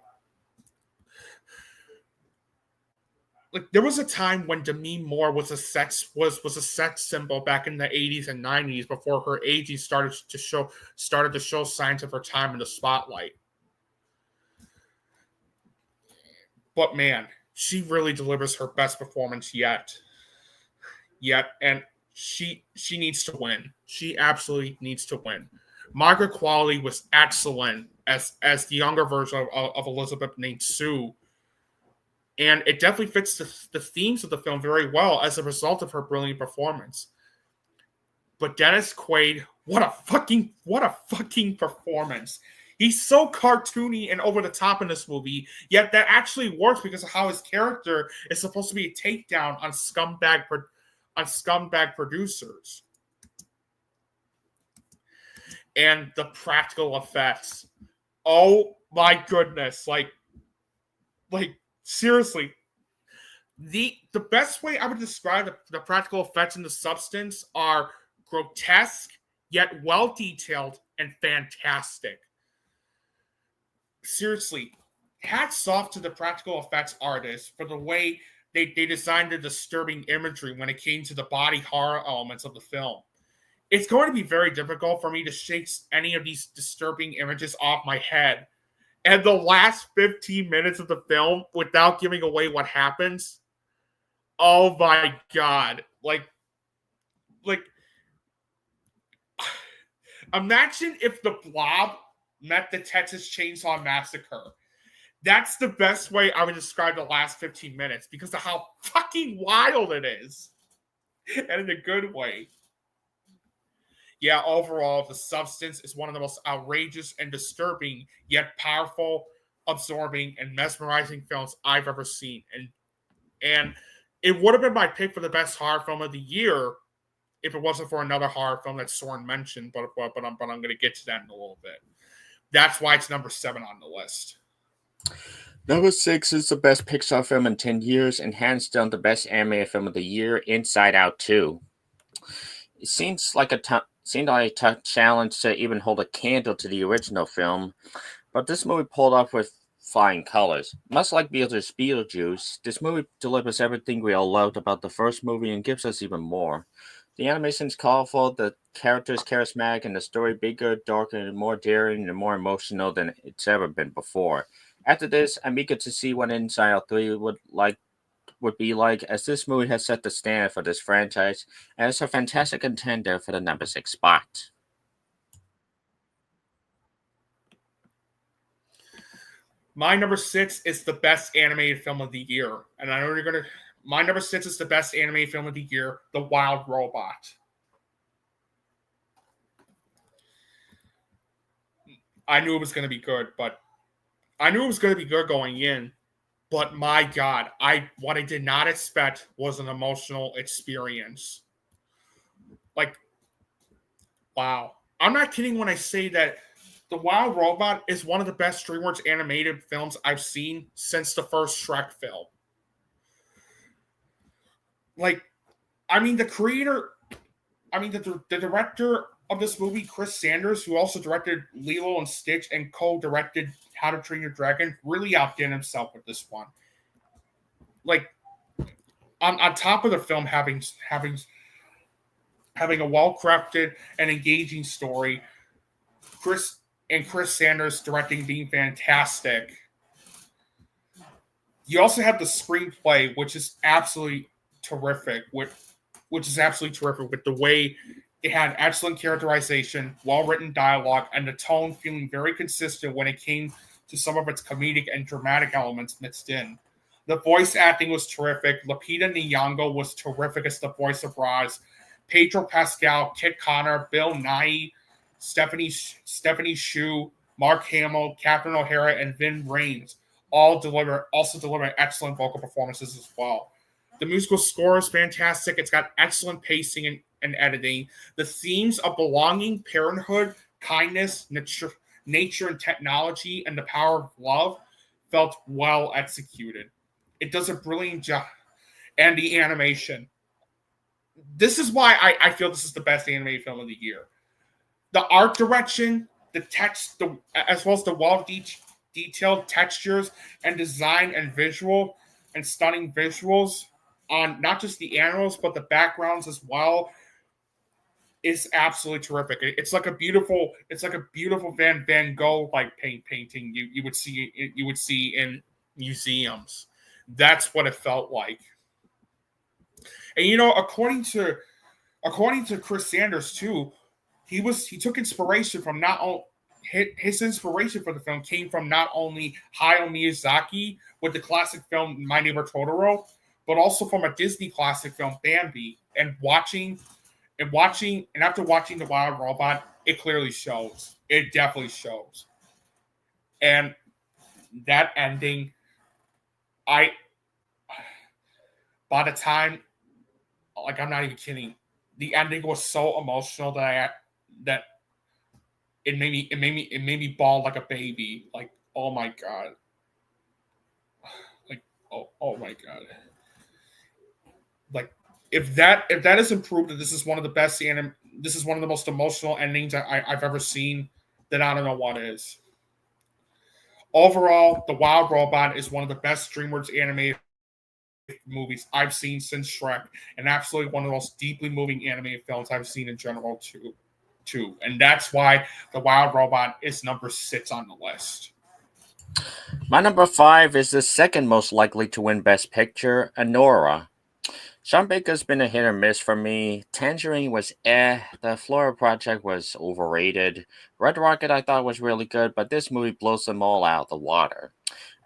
there was a time when Demi Moore was a sex symbol back in the 80s and 90s before her aging started to show signs of her time in the spotlight. But man, she really delivers her best performance yet, and she needs to win. She absolutely needs to win. Margaret Qualley was excellent as the younger version of Elizabeth named Sue, and it definitely fits the themes of the film very well as a result of her brilliant performance. But Dennis Quaid, what a fucking performance! He's so cartoony and over the top in this movie, yet that actually works because of how his character is supposed to be a takedown on scumbag producers. And the practical effects. Oh my goodness. Like seriously. The best way I would describe the practical effects in The Substance are grotesque, yet well detailed and fantastic. Seriously, hats off to the practical effects artists for the way they designed the disturbing imagery when it came to the body horror elements of the film. It's going to be very difficult for me to shake any of these disturbing images off my head. And the last 15 minutes of the film, without giving away what happens, oh my God. Like, imagine if the Blob met the Texas Chainsaw Massacre. That's the best way I would describe the last 15 minutes because of how fucking wild it is. And in a good way. Yeah, overall, The Substance is one of the most outrageous and disturbing, yet powerful, absorbing, and mesmerizing films I've ever seen. And it would have been my pick for the best horror film of the year if it wasn't for another horror film that Søren mentioned, but I'm going to get to that in a little bit. That's why it's number 7 on the list. Number 6 is the best Pixar film in 10 years and hands down the best animated film of the year, Inside Out 2. It seems like a tough challenge to even hold a candle to the original film, but this movie pulled off with flying colors. Much like Beetlejuice, this movie delivers everything we all loved about the first movie and gives us even more. The animation is colorful, the characters charismatic, and the story bigger, darker, and more daring and more emotional than it's ever been before. After this, I'm eager to see what Inside Out 3 would be like, as this movie has set the standard for this franchise, and it's a fantastic contender for the number 6 spot. My number 6 is the best animated film of the year, and I know you're gonna. My number 6 is the best animated film of the year, The Wild Robot. I knew it was going to be good, going in. But my God, what I did not expect was an emotional experience. Like, wow. I'm not kidding when I say that The Wild Robot is one of the best DreamWorks animated films I've seen since the first Shrek film. Like, I mean, the director of this movie, Chris Sanders, who also directed Lilo and Stitch and co-directed How to Train Your Dragon, really outdid himself with this one. Like, on top of the film having a well-crafted and engaging story, Chris Sanders directing being fantastic. You also have the screenplay, which is absolutely terrific. With the way it had excellent characterization, well-written dialogue, and the tone feeling very consistent when it came to some of its comedic and dramatic elements mixed in. The voice acting was terrific. Lupita Nyong'o was terrific as the voice of Roz. Pedro Pascal, Kit Connor, Bill Nighy, Stephanie Hsu, Mark Hamill, Catherine O'Hara, and Vin Rames also deliver excellent vocal performances as well. The musical score is fantastic. It's got excellent pacing and editing. The themes of belonging, parenthood, kindness, nature and technology, and the power of love felt well executed. It does a brilliant job. And the animation. This is why I feel this is the best animated film of the year. The art direction, the text, as well as the well-detailed textures and design and visual and stunning visuals on not just the animals, but the backgrounds as well, is absolutely terrific. It's like a beautiful Van Gogh like painting you would see in museums. That's what it felt like. And according to Chris Sanders too, he took inspiration from his inspiration for the film came from not only Hayao Miyazaki with the classic film My Neighbor Totoro, but also from a Disney classic film Bambi. And after watching The Wild Robot, it clearly shows. It definitely shows. And that ending, by the time, like, I'm not even kidding, the ending was so emotional that it made me bawl like a baby. Like, oh my God. Like, oh my God. Like, if that isn't proof that this is one of the best this is one of the most emotional endings I've ever seen, then I don't know what is. Overall, The Wild Robot is one of the best DreamWorks animated movies I've seen since Shrek, and absolutely one of the most deeply moving animated films I've seen in general too. And that's why The Wild Robot is number 6 on the list. My number 5 is the second most likely to win Best Picture, Anora. Sean Baker's been a hit or miss for me. Tangerine was eh. The Flora Project was overrated. Red Rocket I thought was really good, but this movie blows them all out of the water.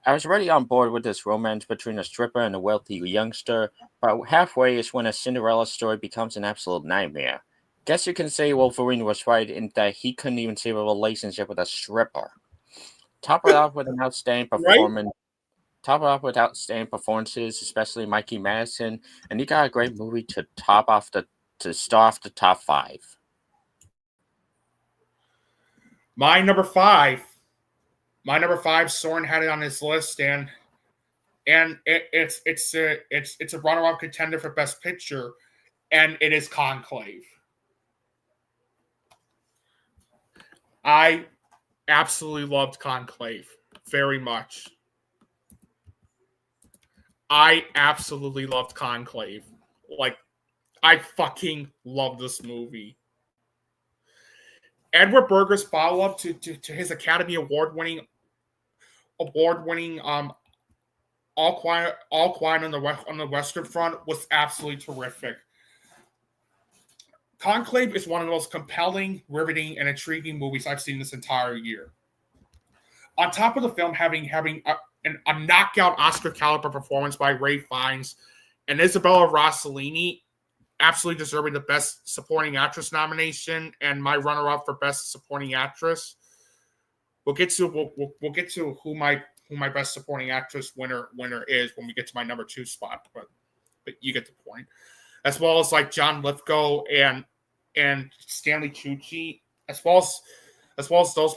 I was already on board with this romance between a stripper and a wealthy youngster, but halfway is when a Cinderella story becomes an absolute nightmare. Guess you can say Wolverine was right in that he couldn't even save a relationship with a stripper. Top it off with an outstanding Right? performance. Top it off with outstanding performances, especially Mikey Madison, and you got a great movie to start off the top five. My number five. My number five. Søren had it on his list, and it's a runner-up contender for Best Picture, and it is Conclave. I absolutely loved Conclave very much. I absolutely loved Conclave. Like, I fucking love this movie. Edward Berger's follow-up to his Academy Award-winning All Quiet on the Western Front was absolutely terrific. Conclave is one of the most compelling, riveting, and intriguing movies I've seen this entire year. On top of the film having a knockout Oscar caliber performance by Ray Fiennes and Isabella Rossellini, absolutely deserving the Best Supporting Actress nomination and my runner-up for Best Supporting Actress. We'll get to who my Best Supporting Actress winner is when we get to my number 2 spot, but you get the point. As well as like John Lithgow and Stanley Tucci, as well as those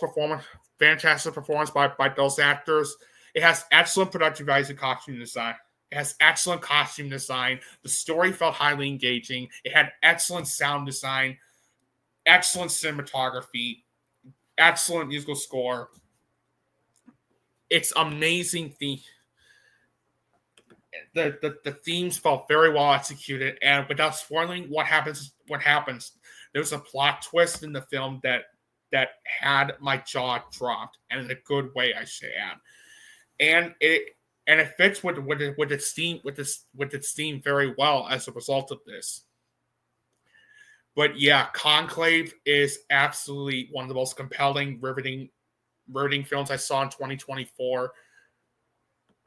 fantastic performance by those actors. It has excellent production values and costume design. It has excellent costume design. The story felt highly engaging. It had excellent sound design, excellent cinematography, excellent musical score. It's amazing. The themes felt very well executed, and without spoiling what happens, there's a plot twist in the film that had my jaw dropped, and in a good way, I should add. And it fits with its theme very well as a result of this. But yeah, Conclave is absolutely one of the most compelling, riveting films I saw in 2024.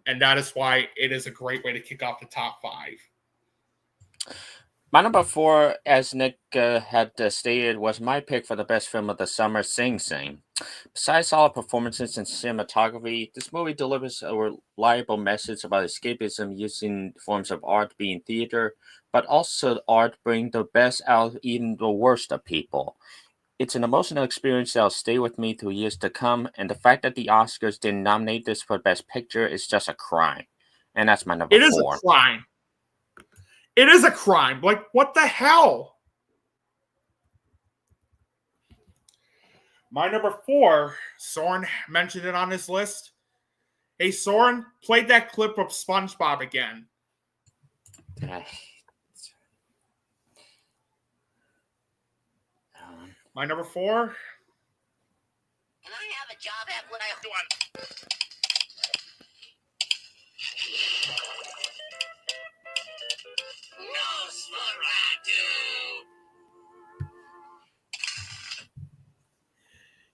And that is why it is a great way to kick off the top 5. My number 4, as Nick had stated, was my pick for the best film of the summer, Sing Sing. Besides solid performances and cinematography, this movie delivers a reliable message about escapism using forms of art being theater, but also art bringing the best out of even the worst of people. It's an emotional experience that'll stay with me through years to come, and the fact that the Oscars didn't nominate this for Best Picture is just a crime. And that's my number 4. It is a crime. It is a crime. Like, what the hell? My number 4, Søren mentioned it on his list. Hey, Søren, play that clip of SpongeBob again. My number 4. Can I have a job at what I want?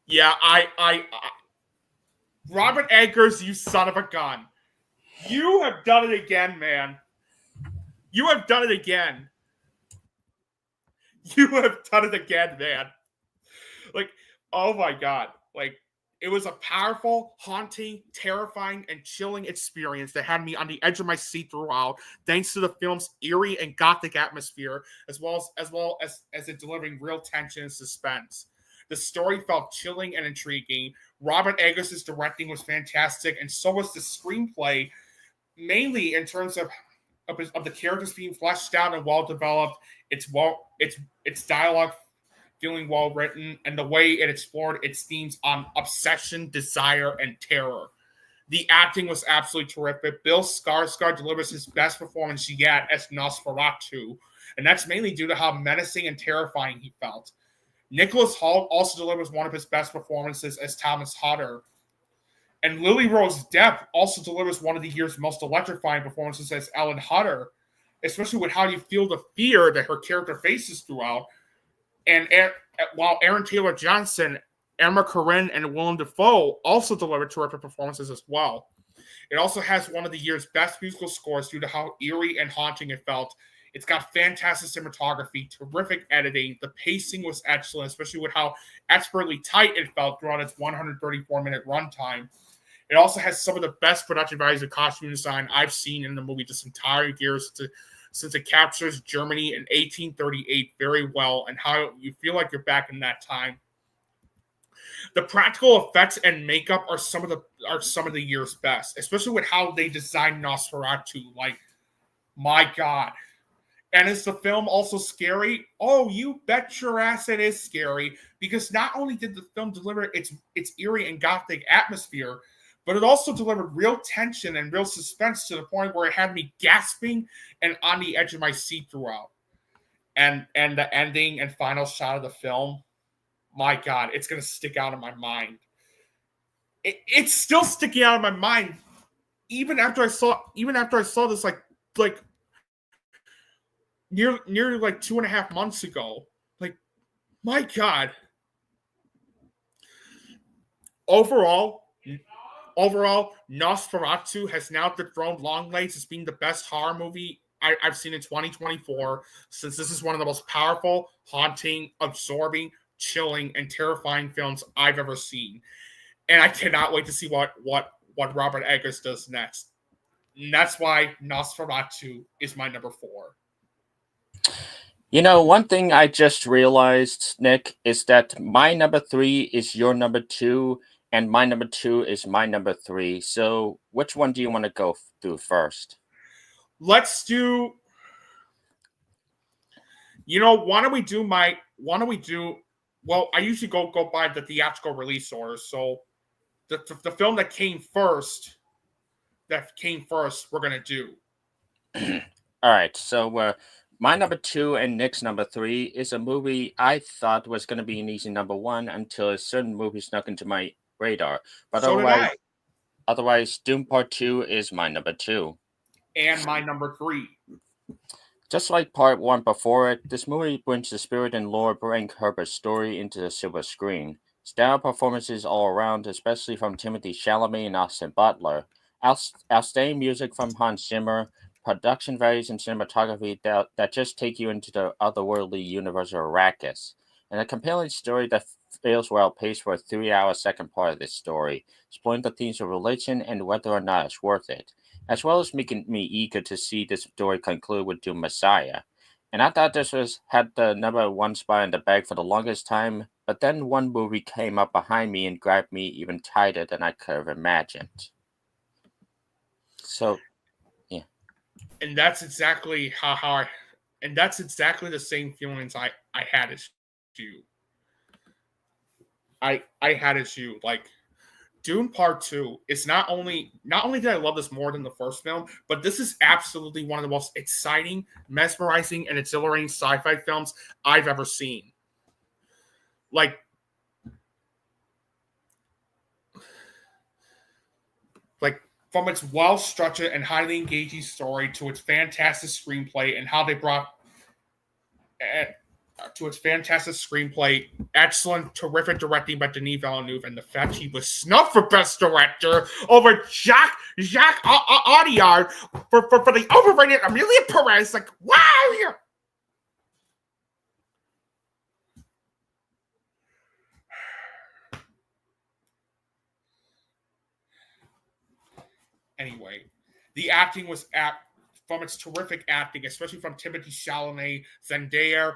Yeah, I Robert Eggers, you son of a gun. You have done it again, man. You have done it again. You have done it again, man. Like, oh my God. Like, it was a powerful, haunting, terrifying, and chilling experience that had me on the edge of my seat throughout, thanks to the film's eerie and gothic atmosphere, as well as it delivering real tension and suspense. The story felt chilling and intriguing. Robert Eggers' directing was fantastic, and so was the screenplay, mainly in terms of the characters being fleshed out and well developed. It's dialogue feeling well written, and the way it explored its themes on obsession, desire, and terror. The acting was absolutely terrific. Bill Skarsgård delivers his best performance yet as Nosferatu, and that's mainly due to how menacing and terrifying he felt. Nicholas Hoult also delivers one of his best performances as Thomas Hodder. And Lily Rose Depp also delivers one of the year's most electrifying performances as Ellen Hutter. especially with how you feel the fear that her character faces throughout. And while Aaron Taylor Johnson, Emma Corrin, and Willem Dafoe also delivered terrific performances as well. It also has one of the year's best musical scores due to how eerie and haunting it felt. It's got fantastic cinematography, terrific editing. The pacing was excellent, especially with how expertly tight it felt throughout its 134-minute runtime. It also has some of the best production values of costume design I've seen in the movie this entire year, since it captures Germany in 1838 very well, and how you feel like you're back in that time. The practical effects and makeup are some of the year's best, especially with how they designed Nosferatu. Like, my God. And is the film also scary? Oh, you bet your ass it is scary, because not only did the film deliver its eerie and gothic atmosphere, but it also delivered real tension and real suspense to the point where it had me gasping and on the edge of my seat throughout. And the ending and final shot of the film, my God, it's going to stick out in my mind. It's still sticking out of my mind even after I saw this like nearly like 2.5 months ago. Like, my God. Overall, Nosferatu has now dethroned Longlegs as being the best horror movie I've seen in 2024, since this is one of the most powerful, haunting, absorbing, chilling, and terrifying films I've ever seen. And I cannot wait to see what Robert Eggers does next. And that's why Nosferatu is my number 4. You know, one thing I just realized, Nick, is that my number 3 is your number 2, and my number 2 is my number 3. So, which one do you want to go through first? Let's do. Why don't we do? Well, I usually go by the theatrical release order. So, the film that came first, we're gonna do. All right. So, my number 2 and Nick's number 3 is a movie I thought was going to be an easy number 1 until a certain movie snuck into my radar. But So did I. Otherwise, Doom Part 2 is my number 2. And my number 3. Just like Part 1 before it, this movie brings the spirit and lore of Frank Herbert's story into the silver screen. Stellar performances all around, especially from Timothy Chalamet and Austin Butler. Outstanding music from Hans Zimmer, production values and cinematography that just take you into the otherworldly universe of Arrakis, and a compelling story that feels well paced for a 3-hour second part of this story, exploring the themes of religion and whether or not it's worth it, as well as making me eager to see this story conclude with Doom Messiah. And I thought this had the number 1 spot in the bag for the longest time, but then one movie came up behind me and grabbed me even tighter than I could have imagined. So, yeah. And that's exactly that's exactly the same feelings I had as you. I had as you. Like, Dune Part 2 is not only did I love this more than the first film, but this is absolutely one of the most exciting, mesmerizing, and exhilarating sci-fi films I've ever seen. Like from its well-structured and highly engaging story to its fantastic screenplay and how they brought to its fantastic screenplay, excellent, terrific directing by Denis Villeneuve, and the fact he was snubbed for Best Director over Jacques Audiard for the overrated Amelia Perez. Like, wow! Anyway, the acting was from its terrific acting, especially from Timothy Chalamet, Zendaya,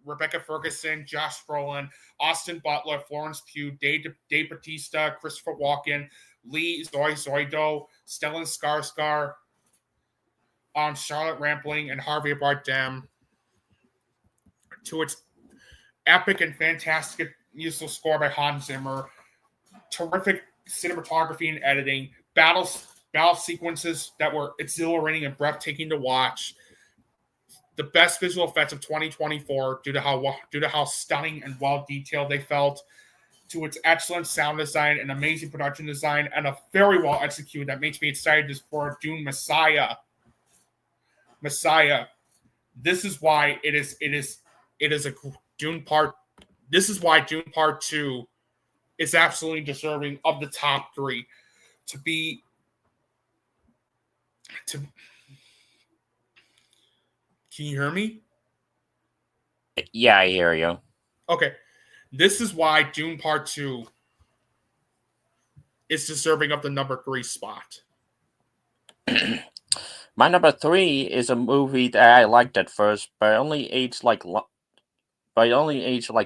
Rebecca Ferguson, Josh Brolin, Austin Butler, Florence Pugh, Dave Bautista, Christopher Walken, Lee Zoido, Stellan Skarsgård, Charlotte Rampling, and Harvey Bardem, to its epic and fantastic musical score by Hans Zimmer, terrific cinematography and editing, battle sequences that were exhilarating and breathtaking to watch, the best visual effects of 2024 due to how stunning and well detailed they felt, to its excellent sound design and amazing production design, and a very well executed that makes me excited for Dune Messiah. Messiah. This is why it is a Dune part. This is why Dune Part 2 is absolutely deserving of the top 3 to be. Can you hear me? Yeah, I hear you. Okay. This is why Dune Part 2 is deserving of the number 3 spot. My number 3 is a movie that I liked at first, but only aged like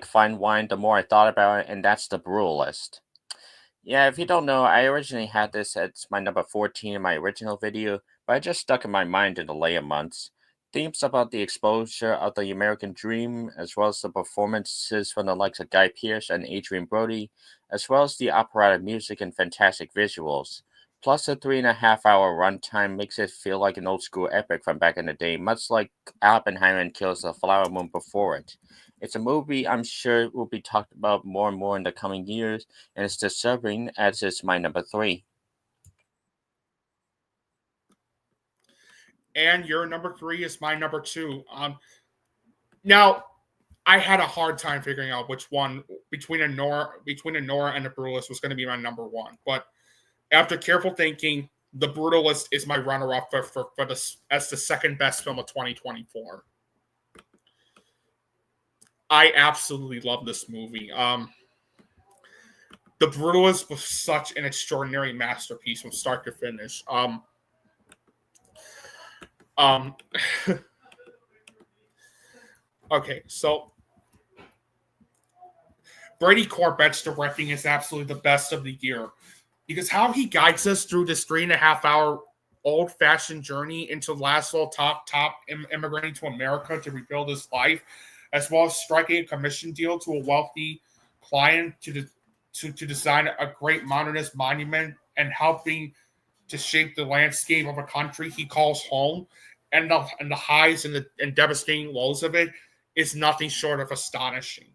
fine wine the more I thought about it, and that's The Brutalist. Yeah, if you don't know, I originally had this as my number 14 in my original video, but it just stuck in my mind in the later months. Themes about the exposure of the American dream, as well as the performances from the likes of Guy Pearce and Adrian Brody, as well as the operatic music and fantastic visuals. Plus, the 3.5 hour runtime makes it feel like an old school epic from back in the day, much like Oppenheimer and Kills the Flower Moon before it. It's a movie I'm sure will be talked about more and more in the coming years, and it's deserving as it's my number 3. And your number 3 is my number 2. Now, I had a hard time figuring out which one between Nora and The Brutalist was going to be my number 1. But after careful thinking, The Brutalist is my runner-up for this as the second best film of 2024. I absolutely love this movie. The Brutalist was such an extraordinary masterpiece from start to finish. Okay, so Brady Corbett's directing is absolutely the best of the year because how he guides us through this 3.5 hour old-fashioned journey into Laszlo top immigrating to America to rebuild his life, as well as striking a commission deal to a wealthy client to design a great modernist monument and helping to shape the landscape of a country he calls home, and the highs and devastating lows of it is nothing short of astonishing.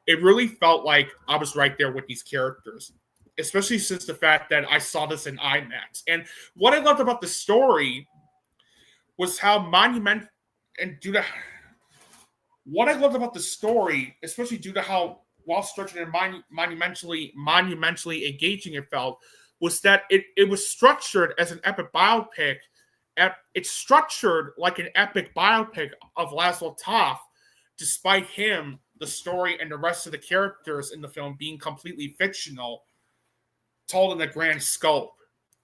It really felt like I was right there with these characters, especially since the fact that I saw this in IMAX. And what I loved about the story was how what I loved about the story, especially due to how well-structured and monumentally engaging it felt, was that it was structured as an epic biopic. It's structured like an epic biopic of Laszlo Toth, despite him, the story, and the rest of the characters in the film being completely fictional, told in a grand scope.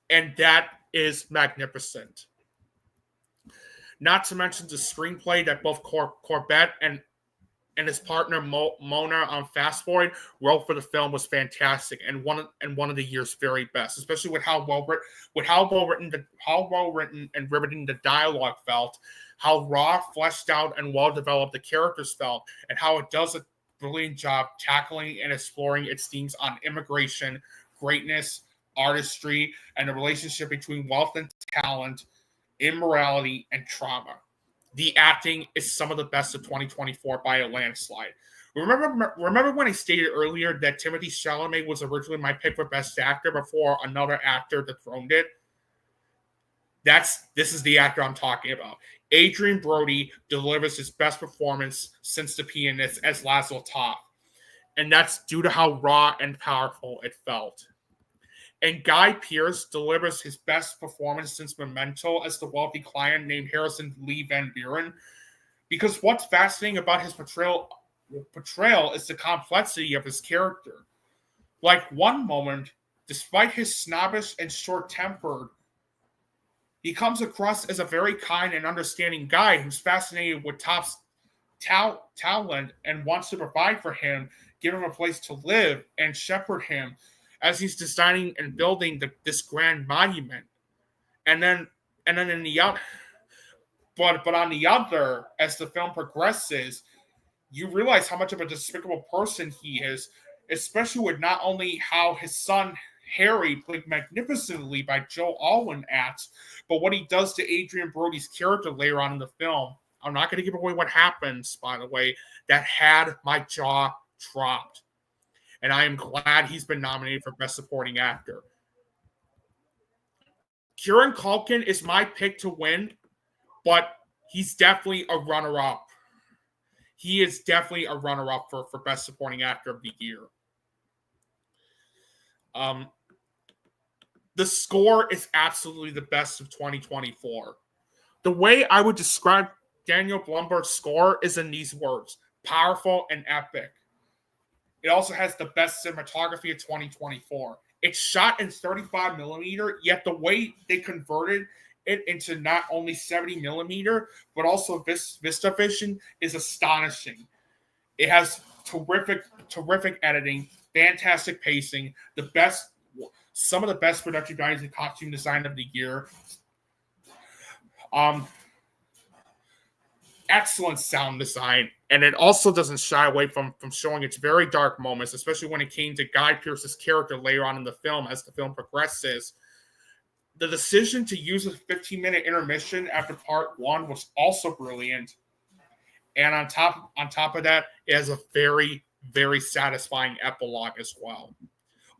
And that is magnificent. Not to mention the screenplay that both Corbett and his partner Mona Fastboy wrote for the film was fantastic and one of the year's very best, especially with how well written and riveting the dialogue felt, how raw, fleshed out, and well developed the characters felt, and how it does a brilliant job tackling and exploring its themes on immigration, greatness, artistry, and the relationship between wealth and talent, immorality, and trauma. The acting is some of the best of 2024 by a landslide. Remember when I stated earlier that Timothée Chalamet was originally my pick for Best Actor before another actor dethroned it? This is the actor I'm talking about. Adrian Brody delivers his best performance since The Pianist as Laszlo Toth, and that's due to how raw and powerful it felt. And Guy Pearce delivers his best performance since Memento as the wealthy client named Harrison Lee Van Buren. Because what's fascinating about his portrayal is the complexity of his character. Like one moment, despite his snobbish and short-tempered, he comes across as a very kind and understanding guy who's fascinated with Toph's talent and wants to provide for him, give him a place to live, and shepherd him as he's designing and building this grand monument. And then in the other, but on the other, as the film progresses, you realize how much of a despicable person he is, especially with not only how his son Harry, played magnificently by Joe Alwyn, acts, but what he does to Adrian Brody's character later on in the film. I'm not going to give away what happens, by the way, that had my jaw dropped. And I am glad he's been nominated for Best Supporting Actor. Kieran Culkin is my pick to win, but he's definitely a runner-up. He is definitely a runner-up for Best Supporting Actor of the Year. The score is absolutely the best of 2024. The way I would describe Daniel Blumberg's score is in these words: powerful and epic. It also has the best cinematography of 2024. It's shot in 35 millimeter, yet the way they converted it into not only 70 millimeter, but also VistaVision is astonishing. It has terrific editing, fantastic pacing, some of the best production values and costume design of the year. Excellent sound design, and it also doesn't shy away from showing its very dark moments, especially when it came to Guy Pearce's character later on in the film as the film progresses. The decision to use a 15-minute intermission after part one was also brilliant. And on top of that, it has a very, very satisfying epilogue as well.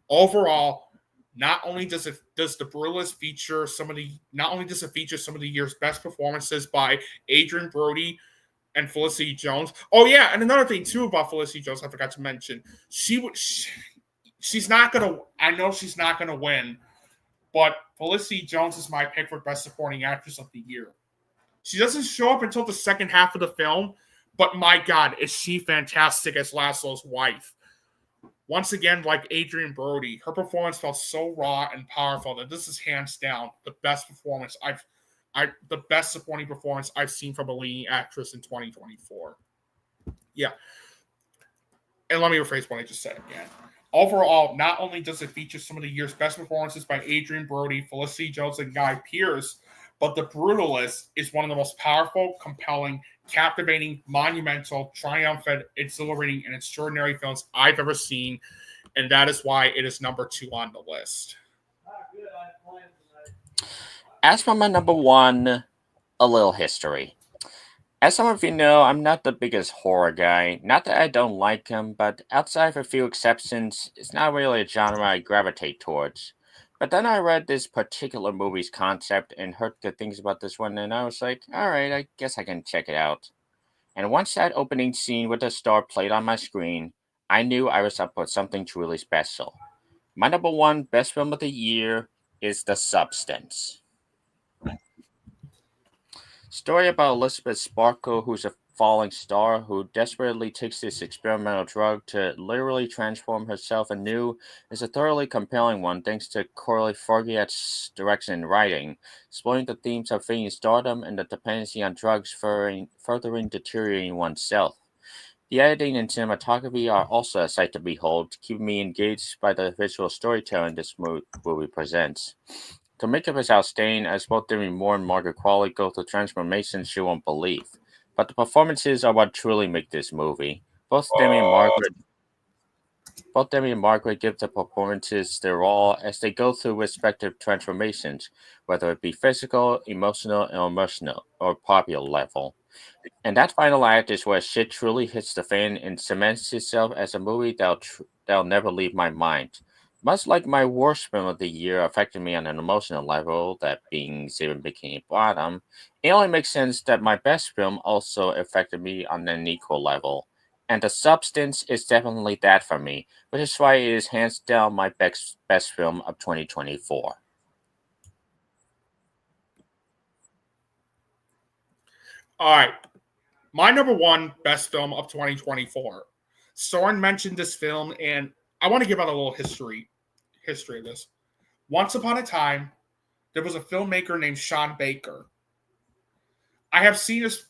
Overall, not only does the Brutalist feature some of the year's best performances by Adrien Brody and Felicity Jones. Oh yeah, and another thing too about Felicity Jones I forgot to mention. She's not gonna. I know she's not gonna win, but Felicity Jones is my pick for Best Supporting Actress of the Year. She doesn't show up until the second half of the film, but my God, is she fantastic as Laszlo's wife. Once again, like Adrien Brody, her performance felt so raw and powerful that this is hands down the best performance the best supporting performance I've seen from a leading actress in 2024. Yeah. And let me rephrase what I just said again. Overall, not only does it feature some of the year's best performances by Adrien Brody, Felicity Jones, and Guy Pearce, but The Brutalist is one of the most powerful, compelling, captivating, monumental, triumphant, exhilarating, and extraordinary films I've ever seen, and that is why it is number 2 on the list. As for my number one, a little history. As some of you know, I'm not the biggest horror guy. Not that I don't like them, but outside of a few exceptions, it's not really a genre I gravitate towards. But then I read this particular movie's concept and heard good things about this one, and I was like, alright, I guess I can check it out. And once that opening scene with the star played on my screen, I knew I was up for something truly special. My number one best film of the year is The Substance. Story about Elizabeth Sparkle, who's a falling star who desperately takes this experimental drug to literally transform herself anew, is a thoroughly compelling one thanks to Corey Forget's direction and writing, exploring the themes of fleeting stardom and the dependency on drugs furthering deteriorating oneself. The editing and cinematography are also a sight to behold, keeping me engaged by the visual storytelling this movie presents. The makeup is outstanding as both Demi Moore and Margaret Qualley go through transformations you won't believe. But the performances are what truly make this movie. Both Demi and Margaret give the performances their all as they go through respective transformations, whether it be physical, emotional, or popular level. And that final act is where shit truly hits the fan and cements itself as a movie that'll never leave my mind. Much like my worst film of the year affected me on an emotional level, that being Seven Bikini Bottom, it only makes sense that my best film also affected me on an equal level. And The Substance is definitely that for me, which is why it is hands down my best film of 2024. All right. My number one best film of 2024. Søren mentioned this film, and I want to give out a little history of this. Once upon a time, there was a filmmaker named Sean Baker. I have seen this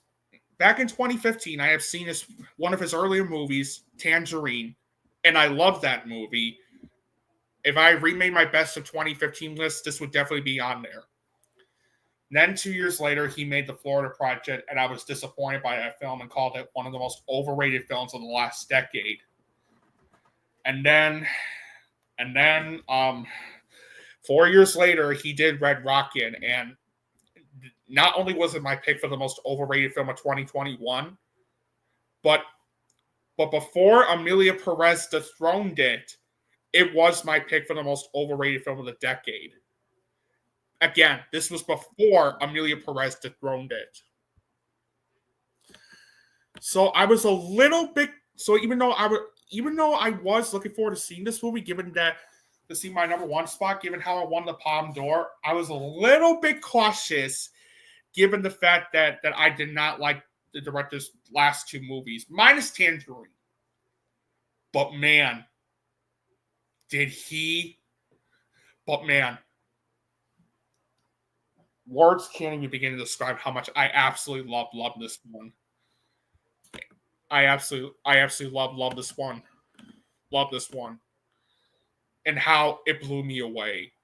back in 2015. I have seen this one of his earlier movies, Tangerine, and I love that movie. If I remade my best of 2015 list, this would definitely be on there. Then 2 years later, he made The Florida Project, and I was disappointed by that film and called it one of the most overrated films of the last decade. And then 4 years later, he did Red Rocket, and not only was it my pick for the most overrated film of 2021, but before Amelia Perez dethroned it, it was my pick for the most overrated film of the decade. Again, this was before Amelia Perez dethroned it. So I was a little bit. So even though I was looking forward to seeing this movie, given that to see my number one spot, given how I won the Palme d'Or, I was a little bit cautious, given the fact that I did not like the director's last two movies, minus Tangerine. But man, did he? But man, words can't even begin to describe how much I absolutely love this one. I absolutely love this one. Love this one. And how it blew me away.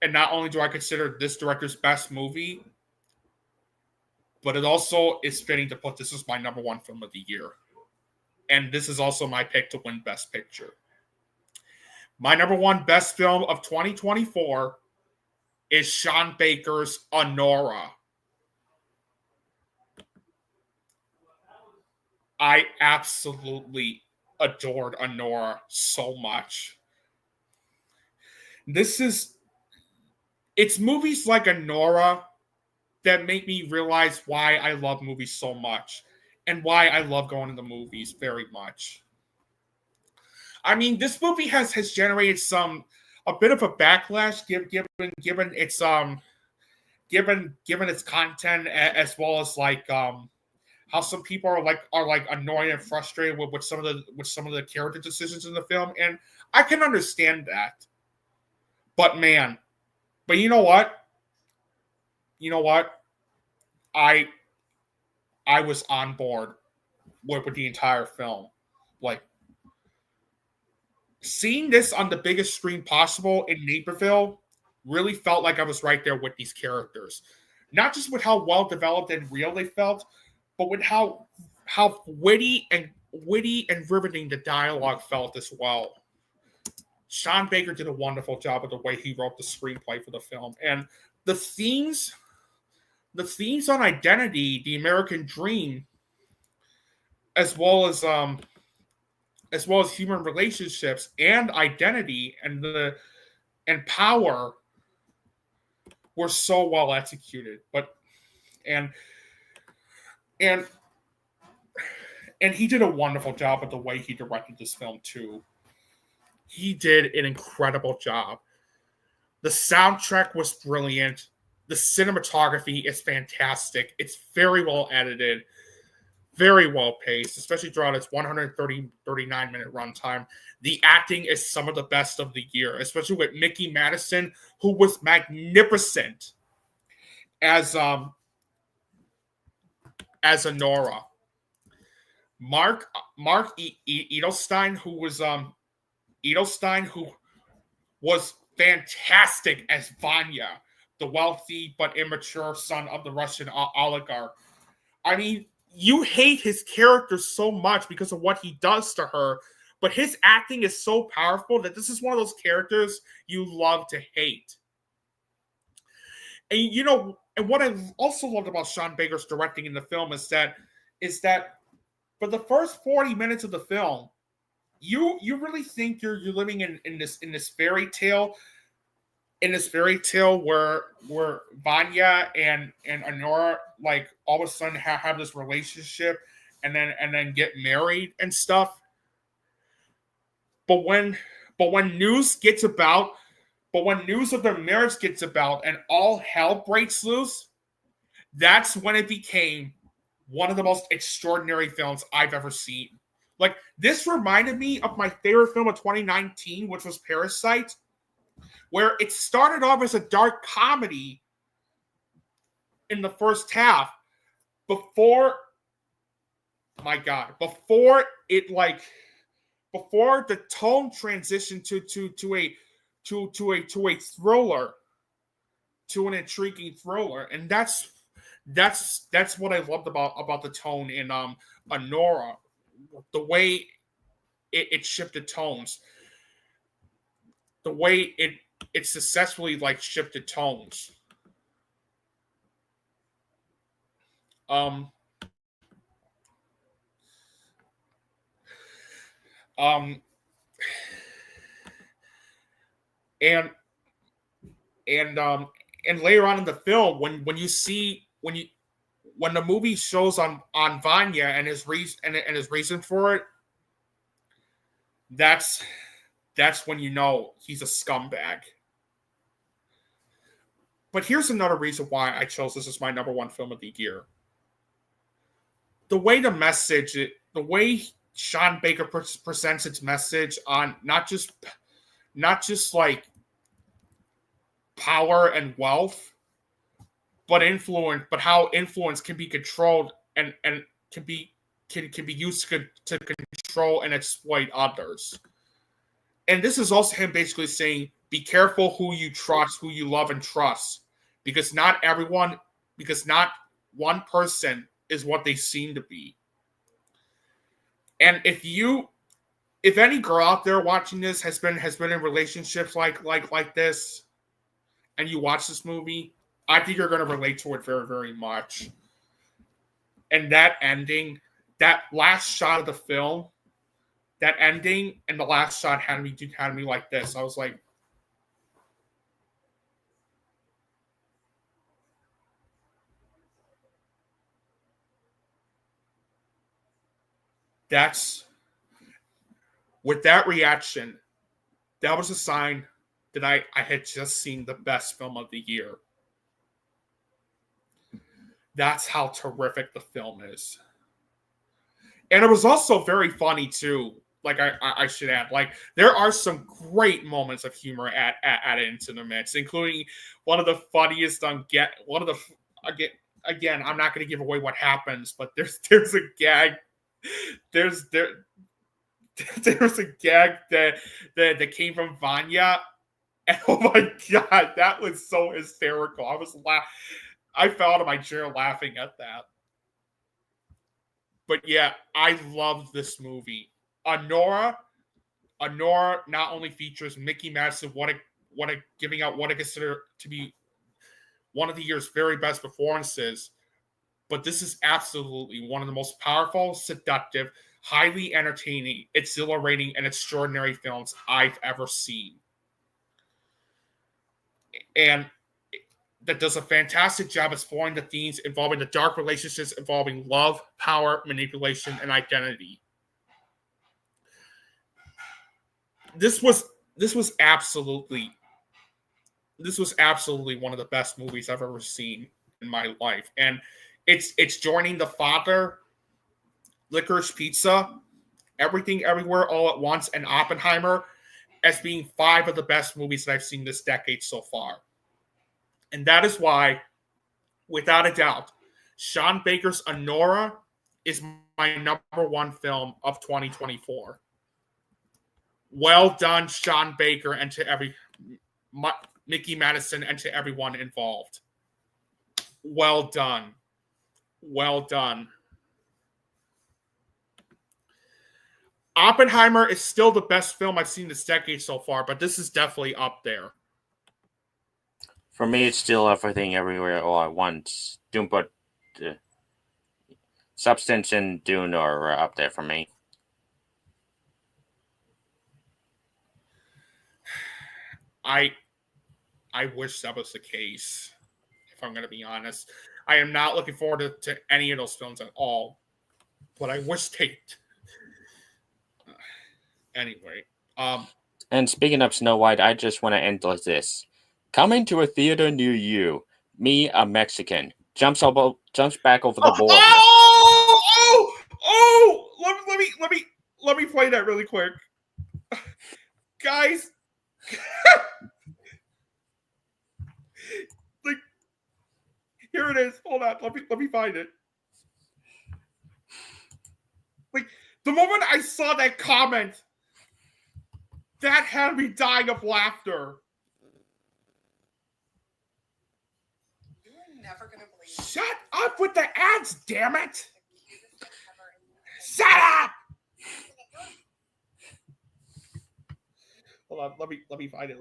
And not only do I consider this director's best movie, but it also is fitting to put this as my number one film of the year. And this is also my pick to win Best Picture. My number one best film of 2024 is Sean Baker's Honora. I absolutely adored Honora so much. It's movies like Honora that make me realize why I love movies so much and why I love going to the movies very much. I mean, this movie has generated a bit of a backlash given its given its content, as well as like how some people are annoyed and frustrated with some of the character decisions in the film, and I can understand that. But man, you know what? You know what? I was on board with the entire film. Like, seeing this on the biggest screen possible in Naperville really felt like I was right there with these characters. Not just with how well developed and real they felt, but with how witty and riveting the dialogue felt as well. Sean Baker did a wonderful job with the way he wrote the screenplay for the film. And the themes on identity, the American dream, as well as human relationships and identity and power were so well executed. And he did a wonderful job with the way he directed this film too. He did an incredible job. The soundtrack was brilliant. The cinematography is fantastic. It's very well edited, very well paced, especially throughout its 39-minute runtime. The acting is some of the best of the year, especially with Mickey Madison, who was magnificent as Honora. Mark Edelstein, who was fantastic as Vanya, the wealthy but immature son of the Russian oligarch. I mean, you hate his character so much because of what he does to her, but his acting is so powerful that this is one of those characters you love to hate. And what I also loved about Sean Baker's directing in the film is that for the first 40 minutes of the film, you really think you're living in this fairy tale. In this fairy tale where Vanya and Honora like all of a sudden have this relationship and then get married and stuff. But when news of their marriage gets about and all hell breaks loose, that's when it became one of the most extraordinary films I've ever seen. Like, this reminded me of my favorite film of 2019, which was Parasite, where it started off as a dark comedy in the first half before the tone transitioned to a thriller, to an intriguing thriller. And that's what I loved about the tone in Honora, the way it shifted tones, the way it successfully like shifted tones. And later on in the film, when when the movie shows on Vanya and his reason and his reason for it, that's when you know he's a scumbag. But here's another reason why I chose this as my number one film of the year. The way Sean Baker presents its message on not just like power and wealth, but how influence can be controlled and can be used to control and exploit others. And this is also him basically saying, be careful who you trust, who you love and trust, because not one person is what they seem to be. And if any girl out there watching this has been in relationships like this, and you watch this movie, I think you're going to relate to it very, very much. And that ending, that last shot of the film, that ending and the last shot had me like this. I was like, with that reaction, that was a sign that I had just seen the best film of the year. That's how terrific the film is. And it was also very funny too. Like I should add, like there are some great moments of humor added into the mix, including one of the funniest again, I'm not going to give away what happens, but there's a gag. There's a gag that came from Vanya. And oh my God, that was so hysterical. I fell out of my chair laughing at that. But yeah, I love this movie. Honora not only features Mickey Madison, what I consider to be one of the year's very best performances, but this is absolutely one of the most powerful, seductive, highly entertaining, exhilarating, and extraordinary films I've ever seen. And that does a fantastic job exploring the themes involving the dark relationships involving love, power, manipulation, and identity. This was absolutely one of the best movies I've ever seen in my life. And it's joining The Father, Licorice Pizza, Everything Everywhere All at Once, and Oppenheimer as being 5 of the best movies that I've seen this decade so far. And that is why, without a doubt, Sean Baker's Honora is my number one film of 2024. Well done, Sean Baker, and to Mickey Madison, and to everyone involved. Well done. Well done. Oppenheimer is still the best film I've seen this decade so far, but this is definitely up there. For me, it's still Everything Everywhere All at Once. Dune, but Substance and Dune are up there for me. I wish that was the case, if I'm going to be honest. I am not looking forward to any of those films at all, but I wish they... Anyway. And speaking of Snow White, I just want to end with this. Coming to a theater near you, me, a Mexican, jumps back over the board. Let me play that really quick. Guys, like, here it is. Hold on, let me find it. Like, the moment I saw that comment, that had me dying of laughter. You're never gonna believe. Shut up with the ads, damn it! Shut up! Hold on, let me find it.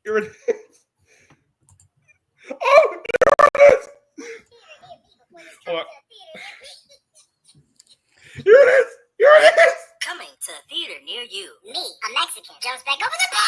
Here it is. Oh, here it is! Hold on. Here it is! Coming to a theater near you. Me, a Mexican, jumps back over the bar.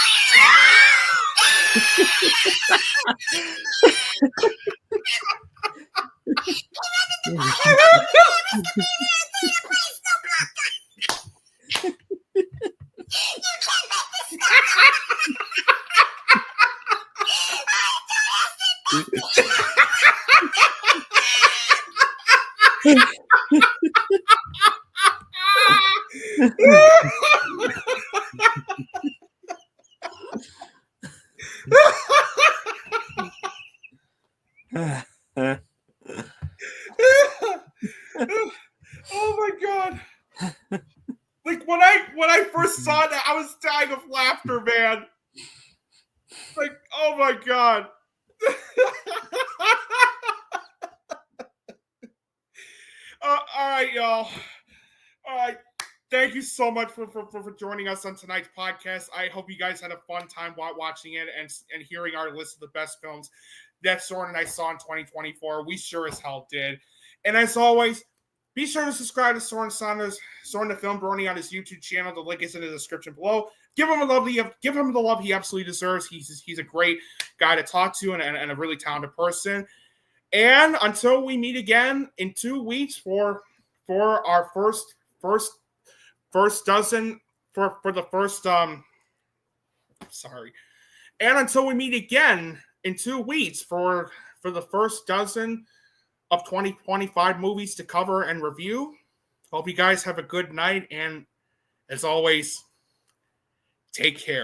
Oh my god! Like when I first saw that, I was dying of laughter, man. Like, oh my god! All right, y'all. All right. Thank you so much for joining us on tonight's podcast. I hope you guys had a fun time watching it and hearing our list of the best films that Søren and I saw in 2024. We sure as hell did. And as always, be sure to subscribe to Søren the FilmBrony on his YouTube channel. The link is in the description below. Give him the love he absolutely deserves. He's a great guy to talk to and a really talented person. And until we meet again in 2 weeks for our first dozen for the first sorry. And until we meet again in 2 weeks for the first dozen of 2025 movies to cover and review. Hope you guys have a good night, and as always, take care.